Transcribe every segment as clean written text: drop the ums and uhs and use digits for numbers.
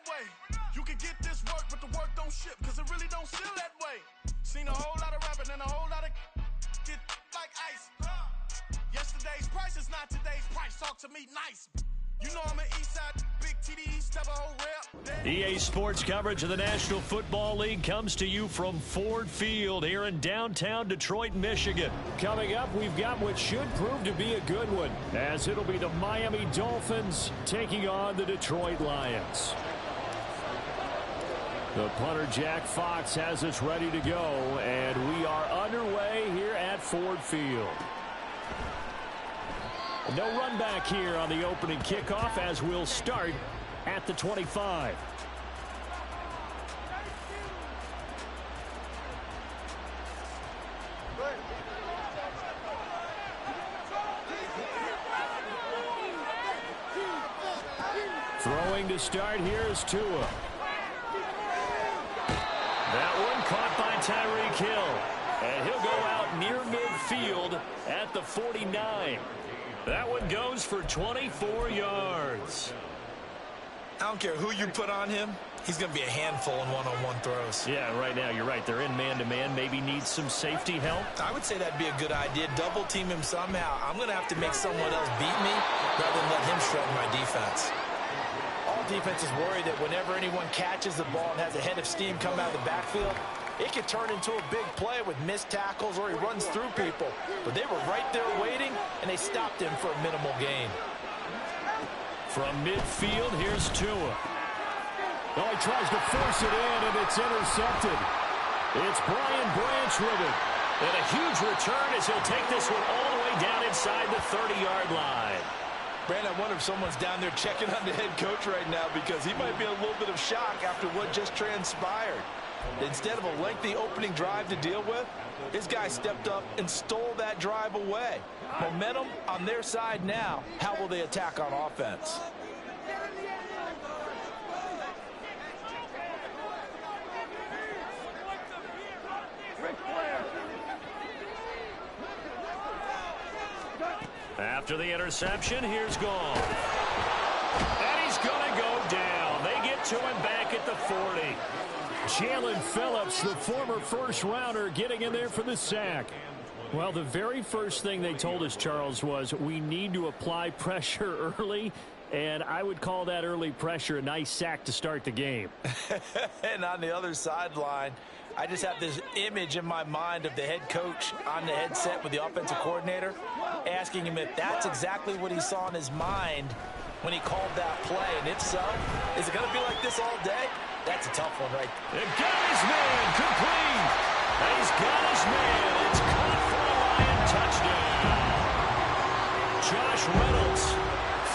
way. You can get this work, but the work don't ship, cause it really don't feel that way. Seen a whole lot of rapping and a whole lot of get like ice. Yesterday's price is not today's price. Talk to me nice. You know I'm an Eastside, big TD, step a whole rep. EA Sports coverage of the National Football League comes to you from Ford Field here in downtown Detroit, Michigan. Coming up, we've got what should prove to be a good one, as it'll be the Miami Dolphins taking on the Detroit Lions. The punter, Jack Fox, has us ready to go, and we are underway here at Ford Field. No run back here on the opening kickoff as we'll start at the 25. Throwing to start here is Tua. That one caught by Tyreek Hill. And he'll go out near midfield at the 49. That one goes for 24 yards. I don't care who you put on him. He's going to be a handful in one-on-one throws. Yeah, right now, you're right. They're in man-to-man. Maybe needs some safety help. I would say that'd be a good idea. Double team him somehow. I'm going to have to make someone else beat me rather than let him shred my defense. All defenses worry that whenever anyone catches the ball and has a head of steam come out of the backfield, it could turn into a big play with missed tackles or he runs through people. But they were right there waiting, and they stopped him for a minimal gain. From midfield, here's Tua. Oh, he tries to force it in, and it's intercepted. It's Brian Branch with it. And a huge return as he'll take this one all the way down inside the 30-yard line. Brandon, I wonder if someone's down there checking on the head coach right now because he might be in a little bit of shock after what just transpired. Instead of a lengthy opening drive to deal with, this guy stepped up and stole that drive away. Momentum on their side now. How will they attack on offense? After the interception, here's Gone. And he's going to go down. They get to him back at the 40. Jalen Phillips, the former first-rounder, getting in there for the sack. Well, the very first thing they told us, Charles, was we need to apply pressure early, and I would call that early pressure a nice sack to start the game. And on the other sideline, I just have this image in my mind of the head coach on the headset with the offensive coordinator, asking him if that's exactly what he saw in his mind when he called that play. And if so, is it going to be like this all day? That's a tough one, right? They've got his man, complete. And he's got his man. It's caught for a Lion touchdown. Josh Reynolds,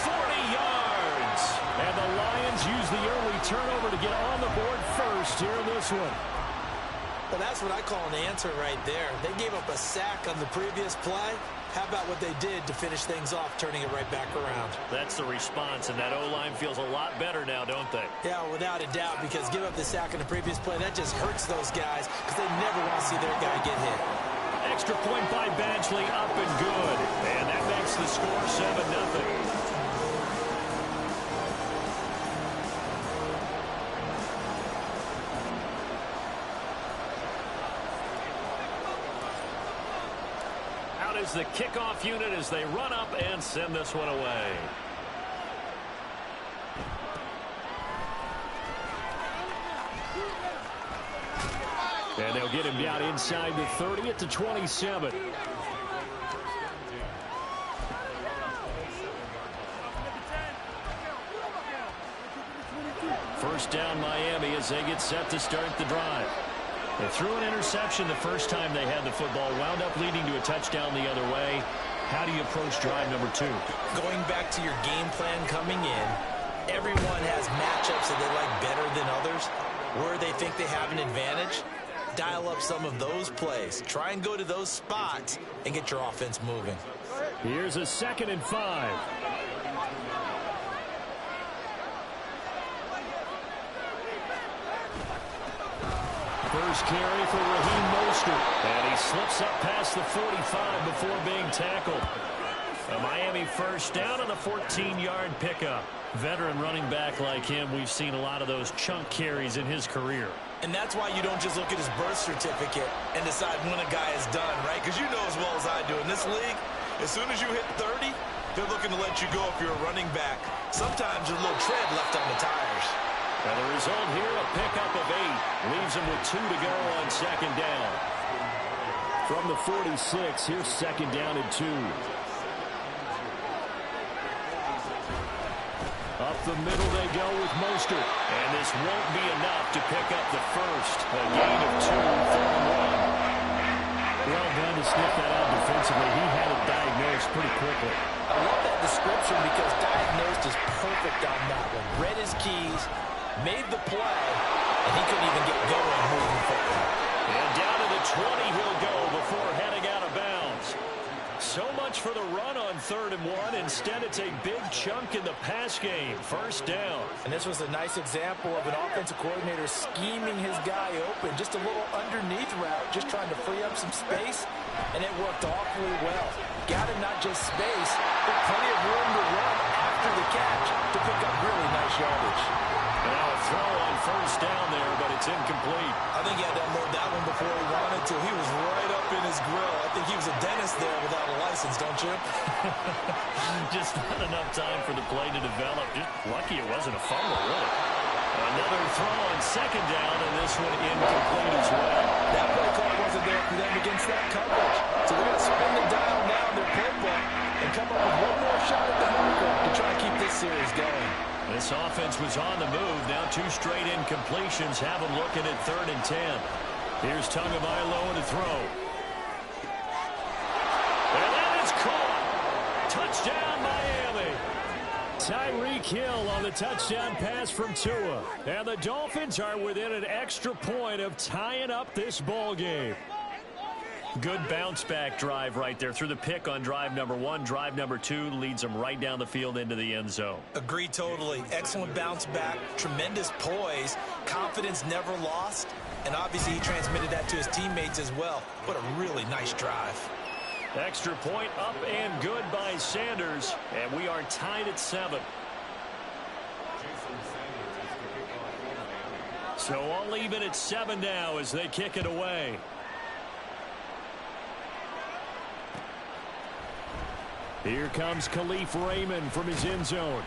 40 yards. And the Lions use the early turnover to get on the board first here in this one. Well, that's what I call an answer right there. They gave up a sack on the previous play. How about what they did to finish things off, turning it right back around? That's the response, and that O-line feels a lot better now, don't they? Yeah, without a doubt, because give up the sack on the previous play, that just hurts those guys because they never want to see their guy get hit. Extra point by Badgley, up and good. And that makes the score 7-0. Is the kickoff unit as they run up and send this one away. And they'll get him down inside the 30 at the 27. First down Miami as they get set to start the drive. They threw an interception the first time they had the football, wound up leading to a touchdown the other way. How do you approach drive number 2? Going back to your game plan coming in, everyone has matchups that they like better than others. Where they think they have an advantage, dial up some of those plays. Try and go to those spots and get your offense moving. Here's a 2nd and 5. First carry for Raheem Mostert. And he slips up past the 45 before being tackled. A Miami first down on the 14-yard pickup. Veteran running back like him, we've seen a lot of those chunk carries in his career. And that's why you don't just look at his birth certificate and decide when a guy is done, right? Because you know as well as I do, in this league, as soon as you hit 30, they're looking to let you go if you're a running back. Sometimes there's a little tread left on the tires. And the result here, a pickup of 8. Leaves him with 2 to go on second down. From the 46, here's second down and 2. Up the middle they go with Mostert. And this won't be enough to pick up the first. A gain of 2, 3-1. Well done to sniff that out defensively. He had it diagnosed pretty quickly. I love that description because diagnosed is perfect on that one. Read his keys, made the play, and he couldn't even get going moving forward. And down to the 20 he'll go before heading out of bounds. So much for the run on 3rd and 1. Instead, it's a big chunk in the pass game. First down. And this was a nice example of an offensive coordinator scheming his guy open. Just a little underneath route, just trying to free up some space, and it worked awfully well. Got him not just space, but plenty of room to run after the catch to pick up really nice yardage. Now a throw on first down there, but it's incomplete. I think he had to unload that one before he wanted to. He was right up in his grill. I think he was a dentist there without a license, don't you? Just not enough time for the play to develop. Just lucky it wasn't a fumble, really. Another throw on second down, and this one incomplete as well. That play call wasn't there for them against that coverage. So they're going to spin the dial now in their playbook and come up with one more shot at the marker to try and keep this series going. This offense was on the move. Now 2 straight incompletions have them looking at 3rd and 10. Here's Tagovailoa to throw. And that is caught. Touchdown, Miami. Tyreek Hill on the touchdown pass from Tua. And the Dolphins are within an extra point of tying up this ball game. Good bounce-back drive right there through the pick on drive number 1. Drive number 2 leads them right down the field into the end zone. Agree totally. Excellent bounce back, tremendous poise, confidence never lost, and obviously he transmitted that to his teammates as well. What a really nice drive. Extra point up and good by Sanders, and we are tied at 7. So all even at 7 now as they kick it away. Here comes Khalif Raymond from his end zone.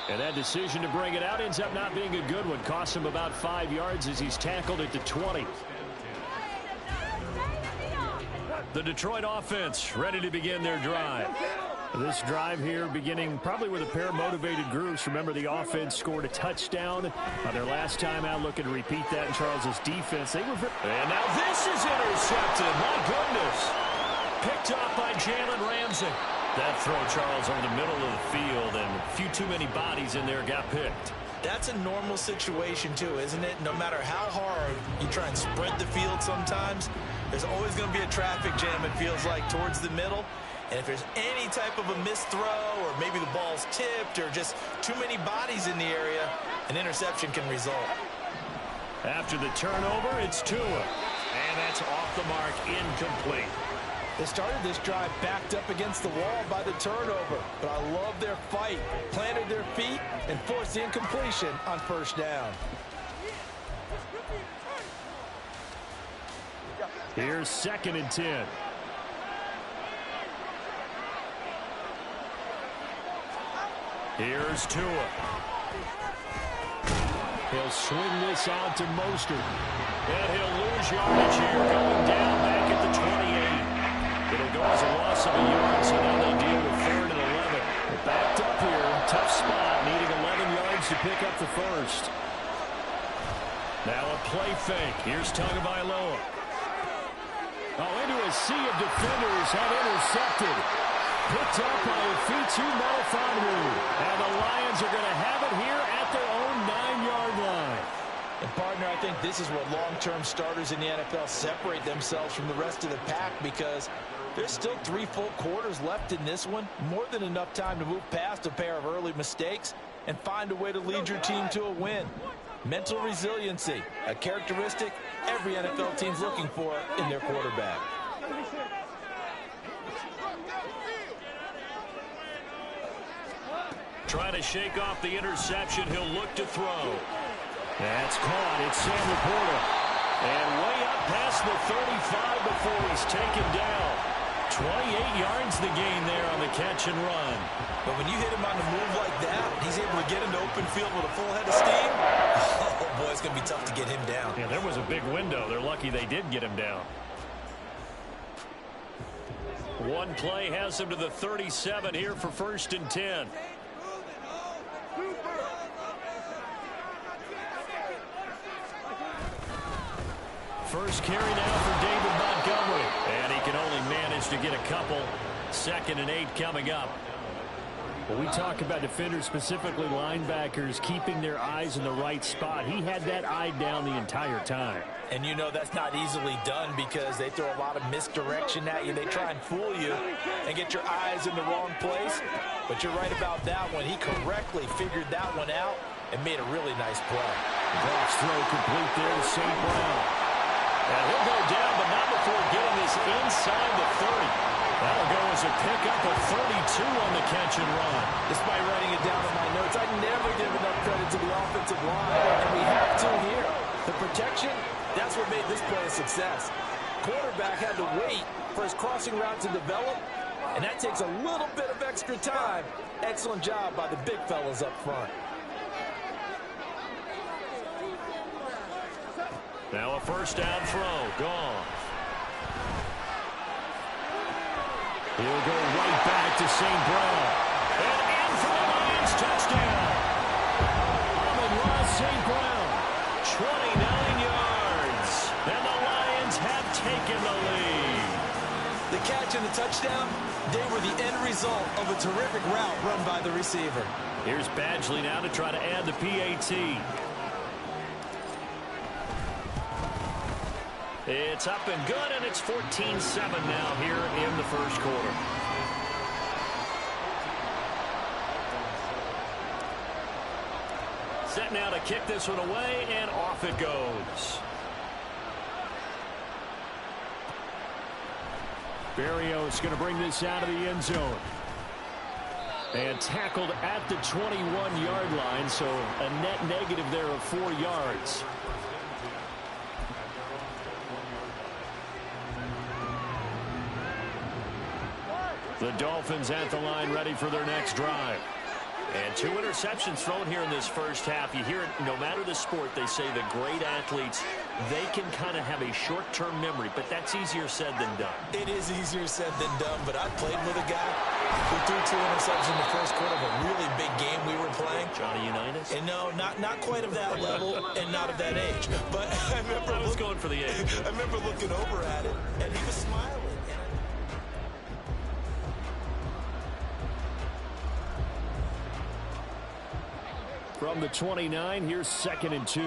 And that decision to bring it out ends up not being a good one. Costs him about 5 yards as he's tackled at the 20. The Detroit offense ready to begin their drive. This drive here beginning probably with a pair of motivated groups. Remember, the offense scored a touchdown on their last time out. Looking to repeat that in Charles's defense. And now this is intercepted. My goodness. Picked off by Jalen Ramsey. That throw, Charles, over the middle of the field, and a few too many bodies in there got picked. That's a normal situation, too, isn't it? No matter how hard you try and spread the field sometimes, there's always going to be a traffic jam, it feels like, towards the middle. And if there's any type of a missed throw, or maybe the ball's tipped, or just too many bodies in the area, an interception can result. After the turnover, it's Tua. And that's off the mark, incomplete. They started this drive backed up against the wall by the turnover, but I love their fight. Planted their feet and forced the incompletion on first down. Here's 2nd and 10. Here's Tua. He'll swing this out to Mostert. And he'll lose yardage here, going down back at the 28. It'll go as a loss of a yard, so now they deal with 3rd and 11. They're backed up here, tough spot, needing 11 yards to pick up the first. Now a play fake. Here's Tagovailoa. Oh, into a sea of defenders, have intercepted. Picked up by Fitu Melifonwu. And the Lions are going to have it here at their own 9-yard line. And, partner, I think this is where long-term starters in the NFL separate themselves from the rest of the pack, because there's still 3 full quarters left in this one. More than enough time to move past a pair of early mistakes and find a way to lead your team to a win. Mental resiliency, a characteristic every NFL team's looking for in their quarterback. trying to shake off the interception. He'll look to throw. That's caught. It's Sam Laporta. And way up past the 35 before he's taken down. 28 yards the gain there on the catch and run. But when you hit him on the move like that, he's able to get into open field with a full head of steam. Oh, boy, it's going to be tough to get him down. Yeah, there was a big window. They're lucky they did get him down. One play has him to the 37 here for 1st and 10. First carry now for David Montgomery. And he can only manage to get a couple. 2nd and 8 coming up. Well, we talk about defenders, specifically linebackers, keeping their eyes in the right spot. He had that eye down the entire time. And you know that's not easily done because they throw a lot of misdirection at you. They try and fool you and get your eyes in the wrong place. But you're right about that one. He correctly figured that one out and made a really nice play. Goff's throw complete there to St. Brown. And he'll go down, but not before getting this inside the 30. That'll go as a pickup of 32 on the catch and run. Despite writing it down in my notes, I never give enough credit to the offensive line, and we have to here. The protection, that's what made this play a success. Quarterback had to wait for his crossing route to develop, and that takes a little bit of extra time. Excellent job by the big fellas up front. Now a first down throw. Gone. He'll go right back to St. Brown. And in for the Lions, touchdown. Amon-Ra St. Brown, 29 yards. And the Lions have taken the lead. The catch and the touchdown, they were the end result of a terrific route run by the receiver. Here's Badgley now to try to add the PAT. It's up and good, and it's 14-7 now here in the first quarter. Set now to kick this one away, and off it goes. Berrios going to bring this out of the end zone. And tackled at the 21-yard line, so a net negative there of 4 yards. The Dolphins at the line, ready for their next drive. And 2 interceptions thrown here in this first half. You hear it, no matter the sport, they say the great athletes, they can kind of have a short-term memory, but that's easier said than done. It is easier said than done, but I played with a guy who threw 2 interceptions in the first quarter of a really big game we were playing. Johnny Unitas? And no, not quite of that level and not of that age. But I remember I was going for the age. I remember looking over at it, and he was smiling. From the 29, here's 2nd and 2.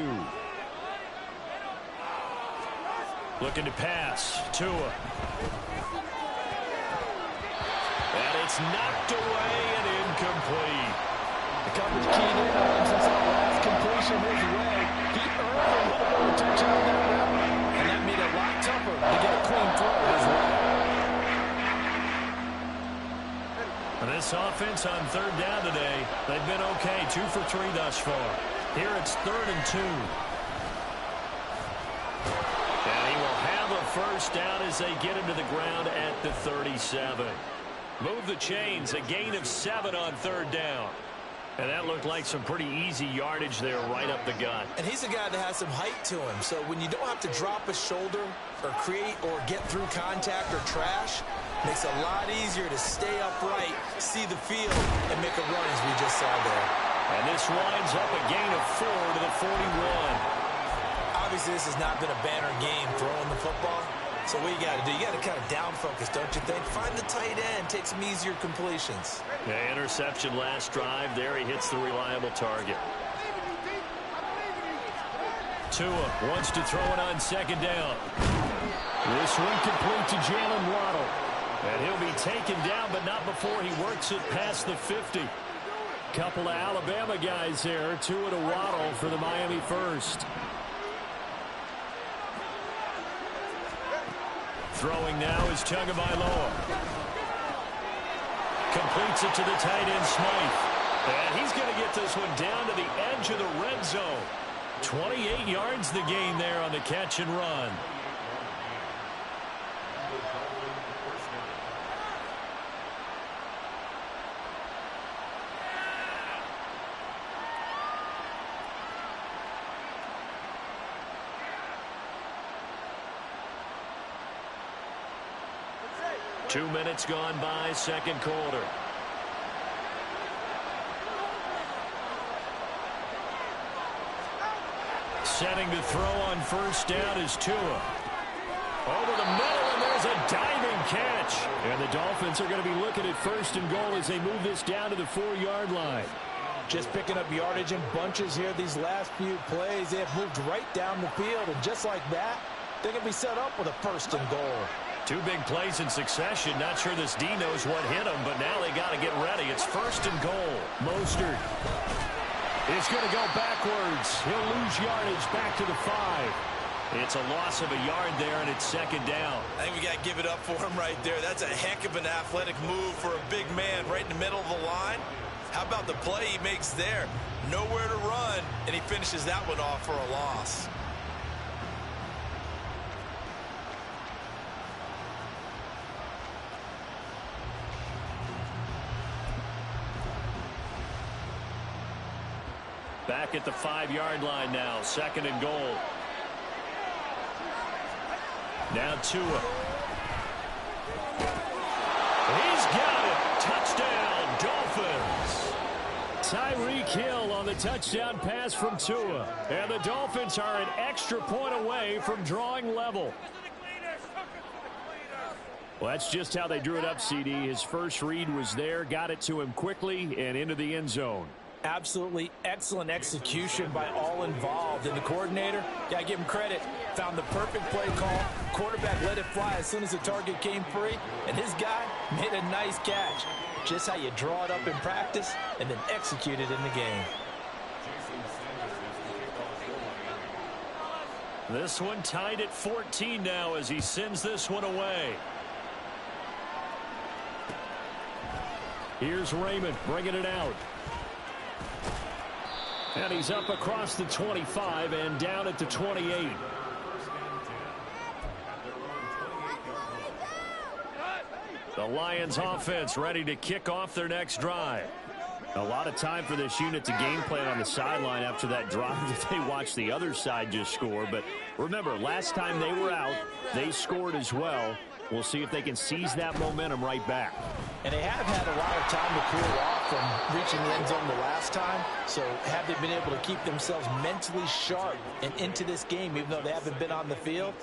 Looking to pass. Tua. And it's knocked away and incomplete. The coverage keyed in on him since that last completion his way. He earned a little more attention on that route, and that made it a lot tougher to get a clean throw his way. This offense on 3rd down today, they've been okay. 2 for 3 thus far. Here it's 3rd and 2. And he will have a first down as they get into the ground at the 37. Move the chains, a gain of 7 on 3rd down. And that looked like some pretty easy yardage there right up the gut. And he's a guy that has some height to him. So when you don't have to drop a shoulder or create or get through contact or trash, makes it a lot easier to stay upright, see the field, and make a run as we just saw there. And this winds up a gain of 4 to the 41. Obviously, this has not been a banner game throwing the football. So what you got to do, you got to kind of down focus, don't you think? Find the tight end, take some easier completions. Yeah, interception last drive. There he hits the reliable target. Tua wants to throw it on 2nd down. This one complete to Jalen Waddle. And he'll be taken down, but not before he works it past the 50. Couple of Alabama guys there. Tua to Waddle for the Miami first. Throwing now is Tagovailoa. Completes it to the tight end, Smythe. And he's going to get this one down to the edge of the red zone. 28 yards the gain there on the catch and run. Two minutes gone by, second quarter. Setting to throw on first down is Tua. Over the middle, and there's a diving catch. And the Dolphins are going to be looking at first and goal as they move this down to the 4-yard line. Just picking up yardage in bunches here these last few plays. They have moved right down the field, and just like that, they can be set up with a first and goal. Two big plays in succession. Not sure this D knows what hit him, but now they got to get ready. It's first and goal. Mostert is going to go backwards. He'll lose yardage back to the 5. It's a loss of a yard there, and it's second down. I think we got to give it up for him right there. That's a heck of an athletic move for a big man right in the middle of the line. How about the play he makes there? Nowhere to run, and he finishes that one off for a loss. Back at the 5-yard line now, second and goal. Now Tua. He's got it. Touchdown, Dolphins. Tyreek Hill on the touchdown pass from Tua. And the Dolphins are an extra point away from drawing level. Well, that's just how they drew it up, CD. His first read was there, got it to him quickly and into the end zone. Absolutely excellent execution by all involved. And the coordinator, got to give him credit, found the perfect play call. Quarterback let it fly as soon as the target came free. And his guy made a nice catch. Just how you draw it up in practice and then execute it in the game. This one tied at 14 now as he sends this one away. Here's Raymond bringing it out. And he's up across the 25 and down at the 28. The Lions offense ready to kick off their next drive. A lot of time for this unit to game plan on the sideline after that drive that they watched the other side just score. But remember, last time they were out, they scored as well. We'll see if they can seize that momentum right back. And they have had a lot of time to cool off from reaching the end zone the last time. So have they been able to keep themselves mentally sharp and into this game, even though they haven't been on the field?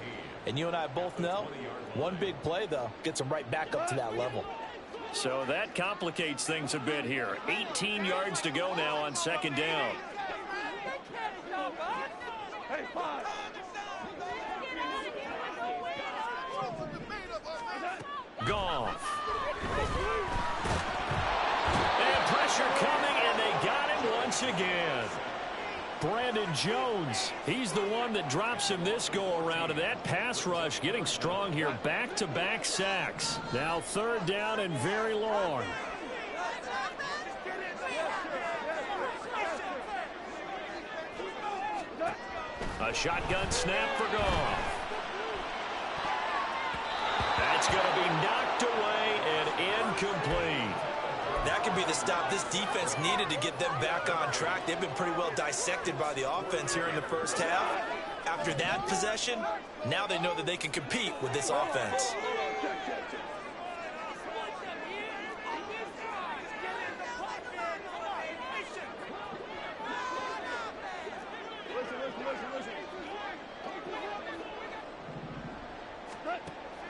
And you and I both know, one big play, though, gets them right back up to that level. So that complicates things a bit here. 18 yards to go now on second down. Goff. And pressure coming, and they got him once again. Brandon Jones, he's the one that drops him this go-around, and that pass rush getting strong here. Back-to-back sacks. Now third down and very long. A shotgun snap for Goff. That's going to be knocked away and incomplete. That could be the stop this defense needed to get them back on track. They've been pretty well dissected by the offense here in the first half. After that possession, now they know that they can compete with this offense.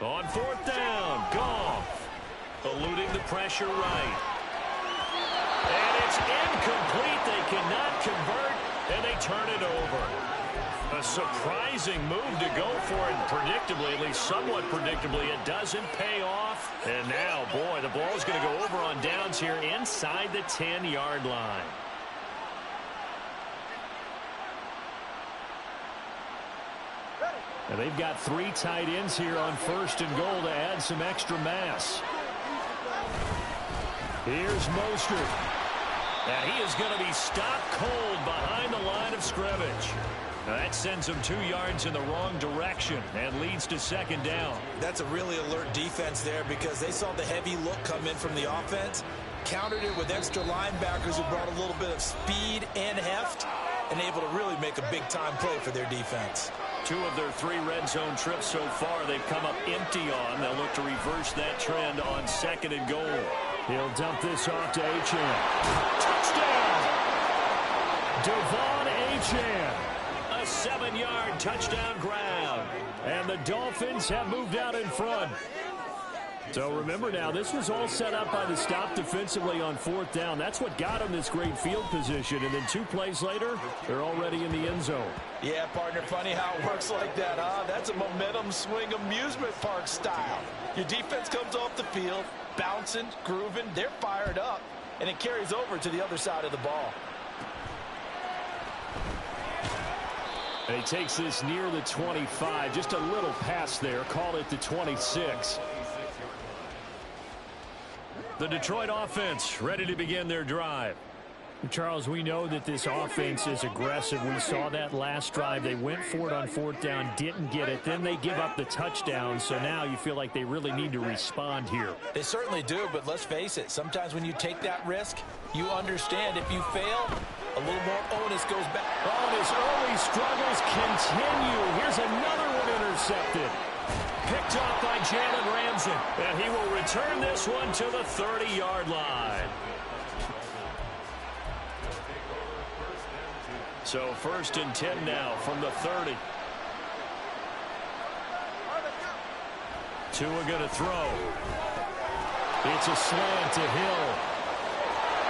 On fourth down, Goff eluding the pressure right. And it's incomplete. They cannot convert, and they turn it over. A surprising move to go for it, predictably, at least somewhat predictably. It doesn't pay off. And now, boy, the ball's going to go over on downs here inside the 10-yard line. And they've got three tight ends here on first and goal to add some extra mass. Here's Mostert. And he is going to be stopped cold behind the line of scrimmage. Now that sends him 2 yards in the wrong direction and leads to second down. That's a really alert defense there because they saw the heavy look come in from the offense, countered it with extra linebackers who brought a little bit of speed and heft, and able to really make a big-time play for their defense. 2 of their 3 red zone trips so far they've come up empty on. They'll look to reverse that trend on second and goal. He'll dump this off to Achane. Touchdown! Devon Achane. A 7-yard touchdown grab. And the Dolphins have moved out in front. So remember now, this was all set up by the stop defensively on 4th down. That's what got them this great field position. And then 2 plays later, they're already in the end zone. Yeah, partner, funny how it works like that, huh? That's a momentum swing amusement park style. Your defense comes off the field, bouncing, grooving, they're fired up, and it carries over to the other side of the ball. And he takes this near the 25. Just a little pass there. Call it the 26. The Detroit offense ready to begin their drive. Charles, we know that this offense is aggressive. We saw that last drive. They went for it on 4th down, didn't get it. Then they give up the touchdown. So now you feel like they really need to respond here. They certainly do, but let's face it. Sometimes when you take that risk, you understand if you fail, a little more onus goes back. Oh, and his early struggles continue. Here's another one intercepted. Picked off by Jalen Ramsey. And he will return this one to the 30-yard line. So 1st and 10 now from the 30. Tua going to throw. It's a slant to Hill.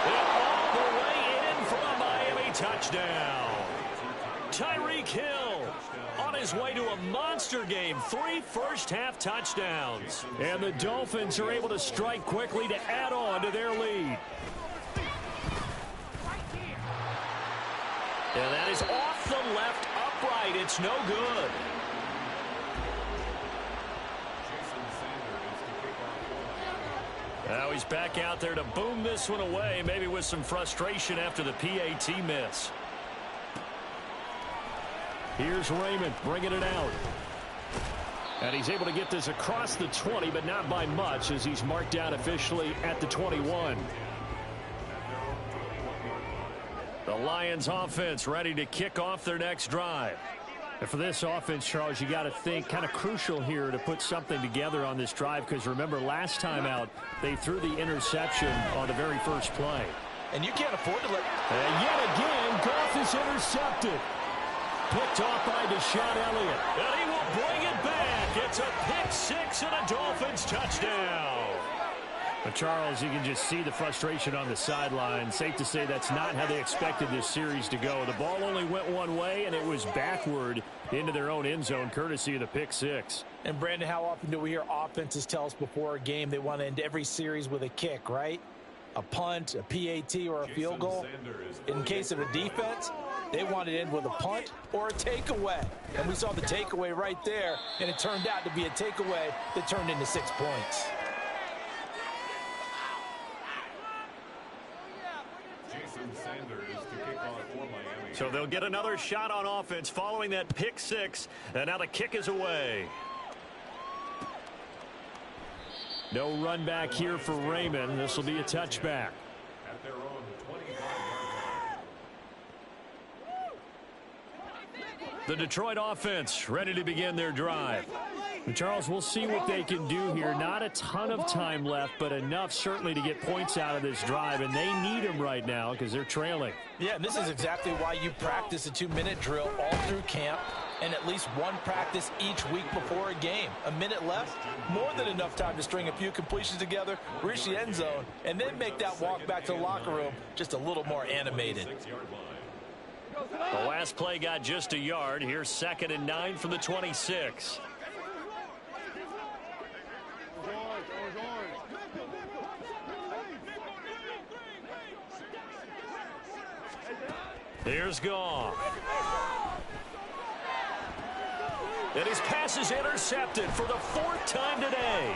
And all the way in for a Miami touchdown. Tyreek Hill on his way to a monster game. 3 first-half touchdowns. And the Dolphins are able to strike quickly to add on to their lead. And that is off the left upright. It's no good. Now he's back out there to boom this one away, maybe with some frustration after the PAT miss. Here's Raymond bringing it out. And he's able to get this across the 20, but not by much as he's marked down officially at the 21. The Lions offense ready to kick off their next drive. And for this offense, Charles, you got to think kind of crucial here to put something together on this drive because remember last time out they threw the interception on the very first play. And you can't afford to let... And yet again, Goff is intercepted. Picked off by Deshaun Elliott. And he will bring it back. It's a pick 6 and a Dolphins touchdown. But Charles, you can just see the frustration on the sideline. Safe to say that's not how they expected this series to go. The ball only went one way, and it was backward into their own end zone, courtesy of the pick 6. And, Brandon, how often do we hear offenses tell us before a game they want to end every series with a kick, right? A punt, a PAT, or a field goal. In case of a defense, they want to end with a punt or a takeaway. And we saw the takeaway right there, and it turned out to be a takeaway that turned into 6 points. So they'll get another shot on offense following that pick 6, and now the kick is away. No run back here for Raymond. This will be a touchback. The Detroit offense ready to begin their drive. And Charles, we'll see what they can do here. Not a ton of time left, but enough certainly to get points out of this drive, and they need them right now because they're trailing. Yeah, and this is exactly why you practice a 2-minute drill all through camp and at least one practice each week before a game. A minute left, more than enough time to string a few completions together, reach the end zone, and then make that walk back to the locker room just a little more animated. The last play got just a yard. Here's 2nd and 9 from the 26. Here's Goff. And his pass is intercepted for the 4th time today.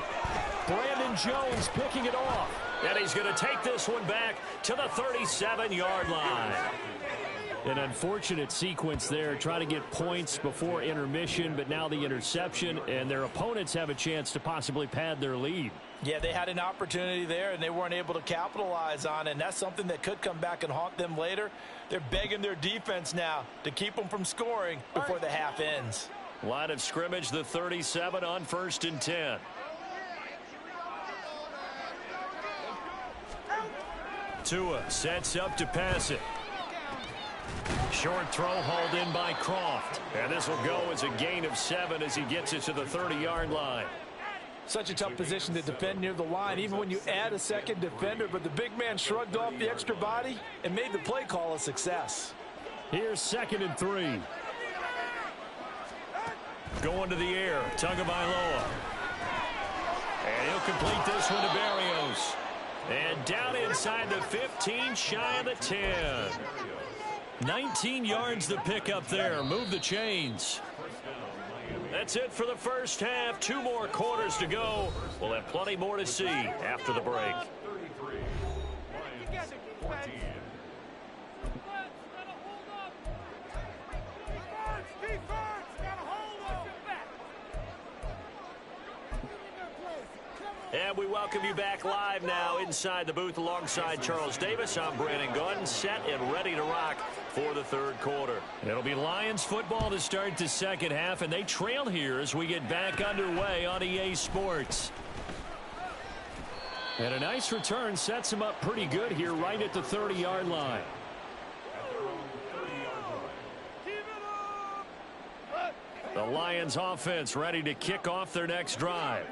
Brandon Jones picking it off. And he's going to take this one back to the 37-yard line. An unfortunate sequence there, trying to get points before intermission, but now the interception, and their opponents have a chance to possibly pad their lead. Yeah, they had an opportunity there, and they weren't able to capitalize on it, and that's something that could come back and haunt them later. They're begging their defense now to keep them from scoring before the half ends. Line of scrimmage, the 37 on 1st and 10. Tua sets up to pass it. Short throw hauled in by Croft. And this will go as a gain of 7 as he gets it to the 30-yard line. Such a tough position to defend near the line, even when you add a second defender. But the big man shrugged off the extra body and made the play call a success. Here's 2nd and 3. Going to the air, Tagovailoa. And he'll complete this one to Berrios. And down inside the 15, shy of the 10. 19 yards to pick up there. Move the chains. That's it for the first half. 2 more quarters to go. We'll have plenty more to see after the break. And we welcome you back live now inside the booth alongside Charles Davis. I'm Brandon Gunn, set and ready to rock for the 3rd quarter. It'll be Lions football to start the 2nd half, and they trail here as we get back underway on EA Sports. And a nice return sets them up pretty good here right at the 30-yard line. The Lions offense ready to kick off their next drive.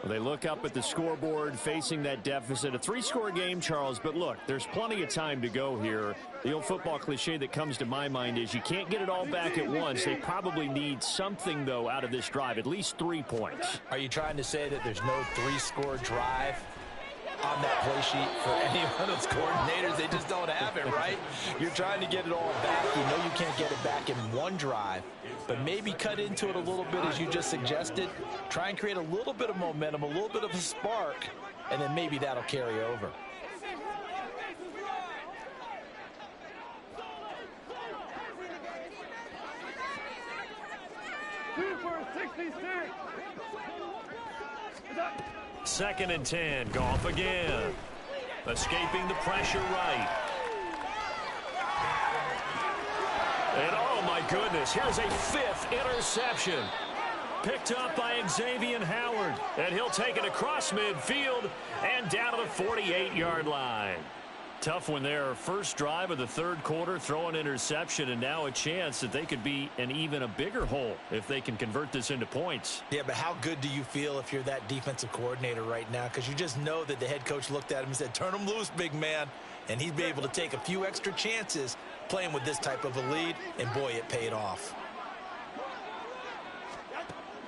They look up at the scoreboard facing that deficit. A 3-score game, Charles, but look, there's plenty of time to go here. The old football cliche that comes to my mind is you can't get it all back at once. They probably need something, though, out of this drive, at least 3 points. Are you trying to say that there's no 3-score drive on that play sheet for any of those coordinators? They just don't have it, right? You're trying to get it all back. You know you can't get it back in one drive, but maybe cut into it a little bit as you just suggested. Try and create a little bit of momentum, a little bit of a spark, and then maybe that'll carry over. Second and 10. Goff again. Escaping the pressure right. And oh my goodness, here's a 5th interception. Picked up by Xavier Howard. And he'll take it across midfield and down to the 48-yard line. Tough one there. First drive of the 3rd quarter, throw an interception, and now a chance that they could be in even a bigger hole if they can convert this into points. Yeah, but how good do you feel if you're that defensive coordinator right now? Because you just know that the head coach looked at him and said, turn him loose, big man. And he'd be able to take a few extra chances playing with this type of a lead, and boy, it paid off.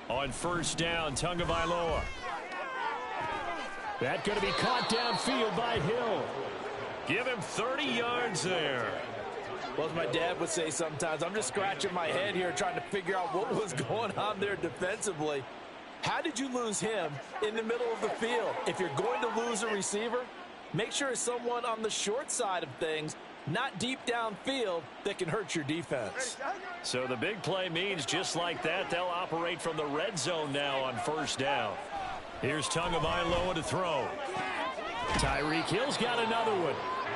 On 1st down, Tagovailoa. That going to be caught downfield by Hill. Give him 30 yards there. Well, as my dad would say sometimes, I'm just scratching my head here trying to figure out what was going on there defensively. How did you lose him in the middle of the field? If you're going to lose a receiver, make sure it's someone on the short side of things, not deep downfield, that can hurt your defense. So the big play means just like that, they'll operate from the red zone now on 1st down. Here's Tagovailoa to throw. Tyreek Hill's got another one.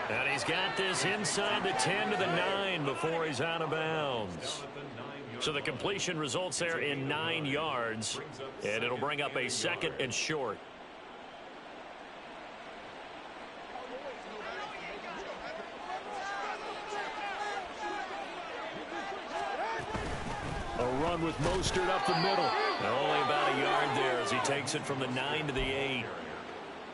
And he's got this inside the 10 to the 9 before he's out of bounds. So the completion results there in 9 yards. And it'll bring up a 2nd and short. A run with Mostert up the middle. Only about a yard there as he takes it from the 9 to the 8.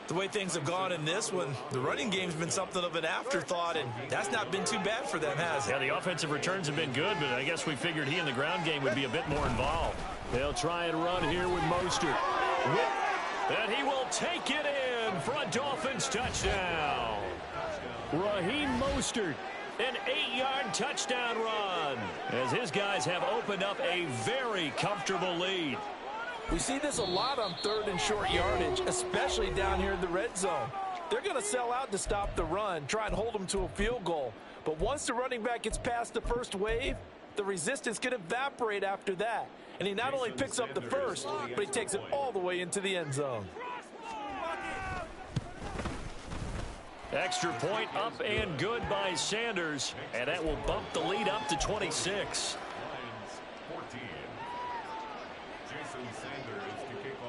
The way things have gone in this one, the running game's been something of an afterthought, and that's not been too bad for them, has it? Yeah, the offensive returns have been good, but I guess we figured he in the ground game would be a bit more involved. They'll try and run here with Mostert. And he will take it in for a Dolphins touchdown. Raheem Mostert. An 8-yard touchdown run as his guys have opened up a very comfortable lead. We see this a lot on 3rd and short yardage, especially down here in the red zone. They're going to sell out to stop the run, try and hold them to a field goal. But once the running back gets past the first wave, the resistance can evaporate after that. And he not only picks up the first, but he takes it all the way into the end zone. Extra point up and good by Sanders, and that will bump the lead up to 26.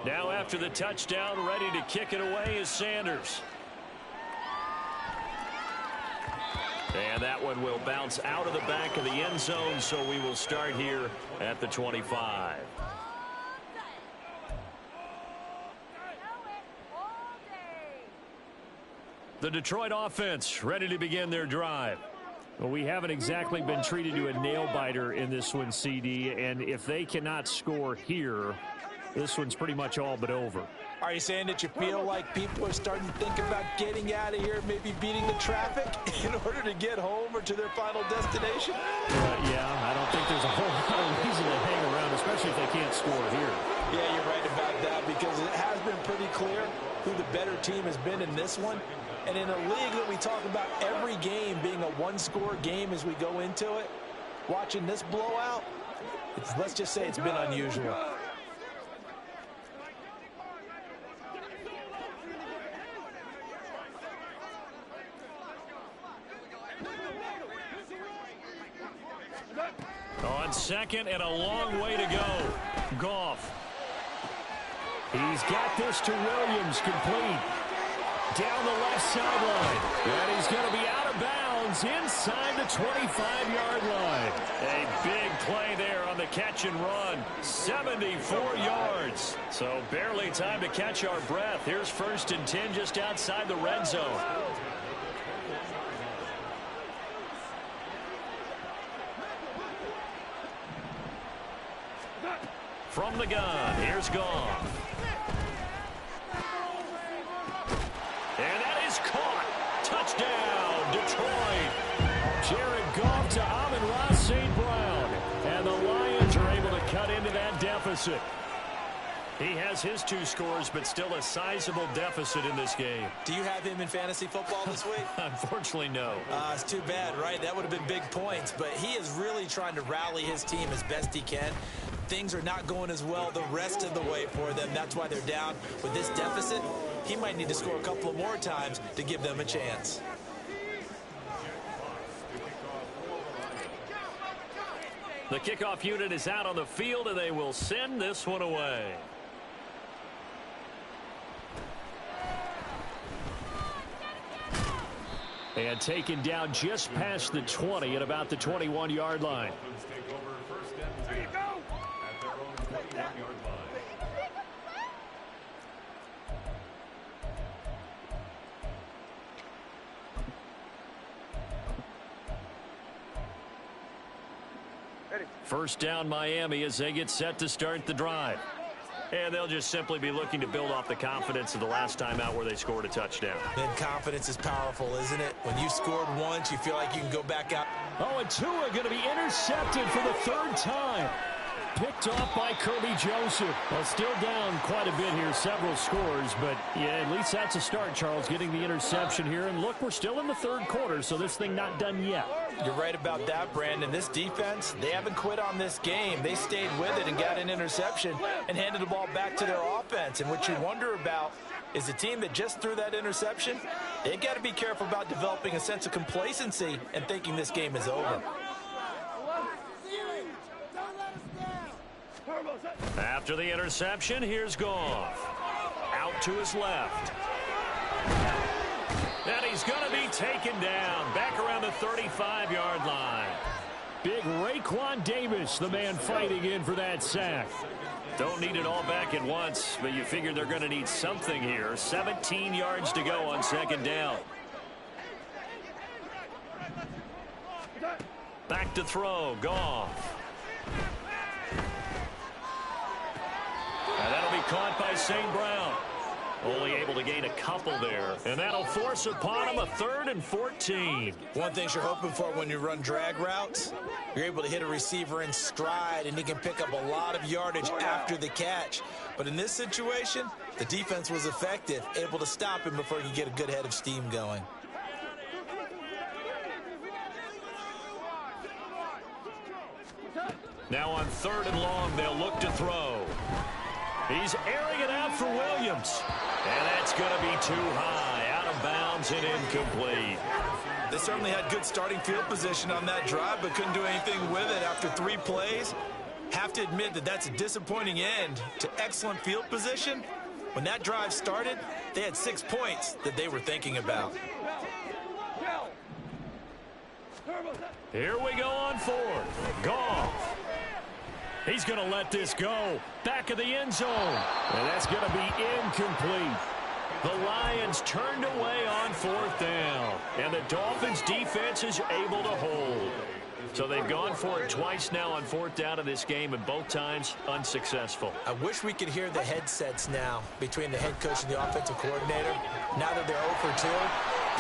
Now after the touchdown, ready to kick it away is Sanders. And that one will bounce out of the back of the end zone, so we will start here at the 25. The Detroit offense ready to begin their drive. Well, we haven't exactly been treated to a nail-biter in this one, CD, and if they cannot score here, this one's pretty much all but over. Are you saying that you feel like people are starting to think about getting out of here, maybe beating the traffic in order to get home or to their final destination? Yeah, I don't think there's a whole lot of reason to hang around, especially if they can't score here. Yeah, you're right about that, because it has been pretty clear who the better team has been in this one. And in a league that we talk about every game being a one-score game as we go into it, watching this blowout, let's just say it's been unusual. On second and a long way to go. Goff. He's got this to Williams, complete. Down the left sideline. And he's going to be out of bounds inside the 25-yard line. A big play there on the catch and run. 74 yards. So barely time to catch our breath. Here's 1st and 10 just outside the red zone. From the gun, here's Goff. And that is caught. Touchdown, Detroit. Jared Goff to Amon-Ra St. Brown. And the Lions are able to cut into that deficit. He has his 2 scores, but still a sizable deficit in this game. Do you have him in fantasy football this week? Unfortunately, no. It's too bad, right? That would have been big points. But he is really trying to rally his team as best he can. Things are not going as well the rest of the way for them. That's why they're down. With this deficit, he might need to score a couple of more times to give them a chance. The kickoff unit is out on the field, and they will send this one away. And taken down just past the 20 at about the 21-yard line. First down Miami as they get set to start the drive. And they'll just simply be looking to build off the confidence of the last time out where they scored a touchdown. Then confidence is powerful, isn't it? When you scored once, you feel like you can go back out. Oh, and Tua going to be intercepted for the 3rd time. Picked off by Kirby Joseph. Well, still down quite a bit here, several scores, but yeah, at least that's a start, Charles, getting the interception here. And look, we're still in the 3rd quarter, so this thing not done yet. You're right about that, Brandon. This defense, they haven't quit on this game. They stayed with it and got an interception and handed the ball back to their offense. And what you wonder about is the team that just threw that interception, they've got to be careful about developing a sense of complacency and thinking this game is over. After the interception, here's Goff. Out to his left. And he's going to be taken down back around the 35-yard line. Big Raekwon Davis, the man fighting in for that sack. Don't need it all back at once, but you figure they're going to need something here. 17 yards to go on 2nd down. Back to throw, Goff. And that'll be caught by St. Brown. Only able to gain a couple there. And that'll force upon him a 3rd and 14. One thing you're hoping for when you run drag routes, you're able to hit a receiver in stride, and he can pick up a lot of yardage after the catch. But in this situation, the defense was effective, able to stop him before he could get a good head of steam going. Now on 3rd and long, they'll look to throw. He's airing it out for Williams. And that's going to be too high, out of bounds and incomplete. They certainly had good starting field position on that drive, but couldn't do anything with it after 3 plays. Have to admit that that's a disappointing end to excellent field position. When that drive started, they had 6 points that they were thinking about. Here we go on 4th. Goff. He's going to let this go. Back of the end zone. And that's going to be incomplete. The Lions turned away on 4th down. And the Dolphins defense is able to hold. So they've gone for it twice now on 4th down in this game, and both times unsuccessful. I wish we could hear the headsets now between the head coach and the offensive coordinator. Now that they're 0 for 2,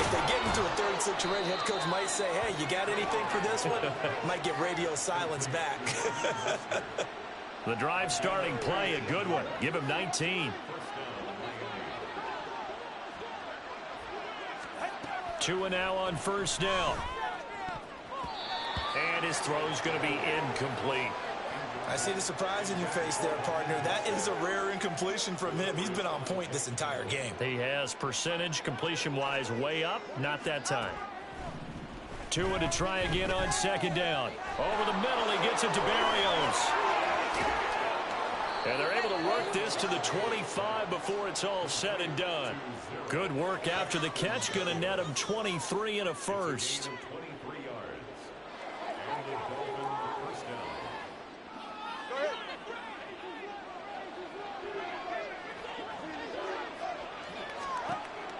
if they get into a 3rd situation, head coach might say, hey, you got anything for this one? Might get radio silence back. The drive starting play, a good one. Give him 19. 2 now on 1st down. And his throw's going to be incomplete. I see the surprise in your face there, partner. That is a rare incompletion from him. He's been on point this entire game. He has percentage completion-wise way up. Not that time. Tua to try again on 2nd down. Over the middle, he gets it to Berrios. And they're able to work this to the 25 before it's all said and done. Good work after the catch. Going to net him 23 and a first.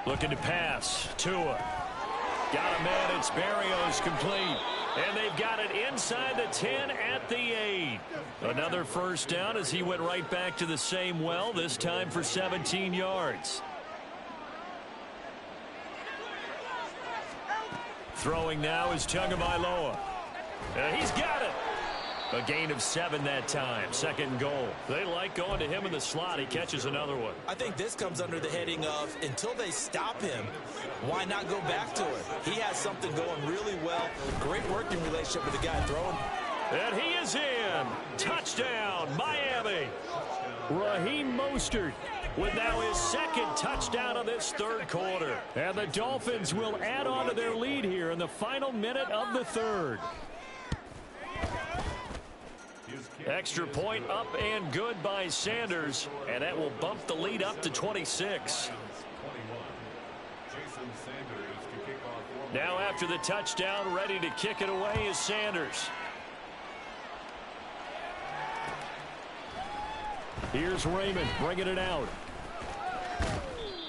Looking to pass. Tua. Got a man. It's Berrios complete. And they've got it inside the 10 at the 8. Another 1st down as he went right back to the same well, this time for 17 yards. Throwing now is Tagovailoa. He's got it. A gain of 7 that time. 2nd and goal. They like going to him in the slot. He catches another one. I think this comes under the heading of, until they stop him, why not go back to it? He has something going really well. Great working relationship with the guy throwing. And he is in. Touchdown, Miami. Raheem Mostert with now his 2nd touchdown of this 3rd quarter. And the Dolphins will add on to their lead here in the final minute of the 3rd. Extra point up and good by Sanders, and that will bump the lead up to 26. Now after the touchdown, ready to kick it away is Sanders. Here's Raymond bringing it out.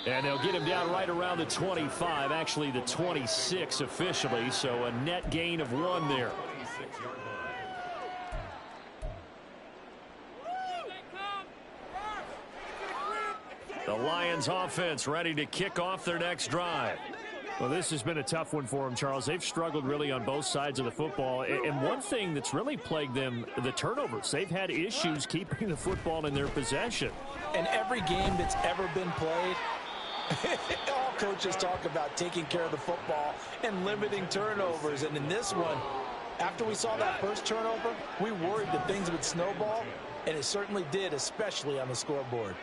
And they'll get him down right around the 25, actually the 26 officially, so a net gain of 1 there. The Lions offense ready to kick off their next drive. Well, this has been a tough one for them, Charles. They've struggled really on both sides of the football. And one thing that's really plagued them, the turnovers. They've had issues keeping the football in their possession. And every game that's ever been played, all coaches talk about taking care of the football and limiting turnovers. And in this one, after we saw that first turnover, we worried that things would snowball, and it certainly did, especially on the scoreboard.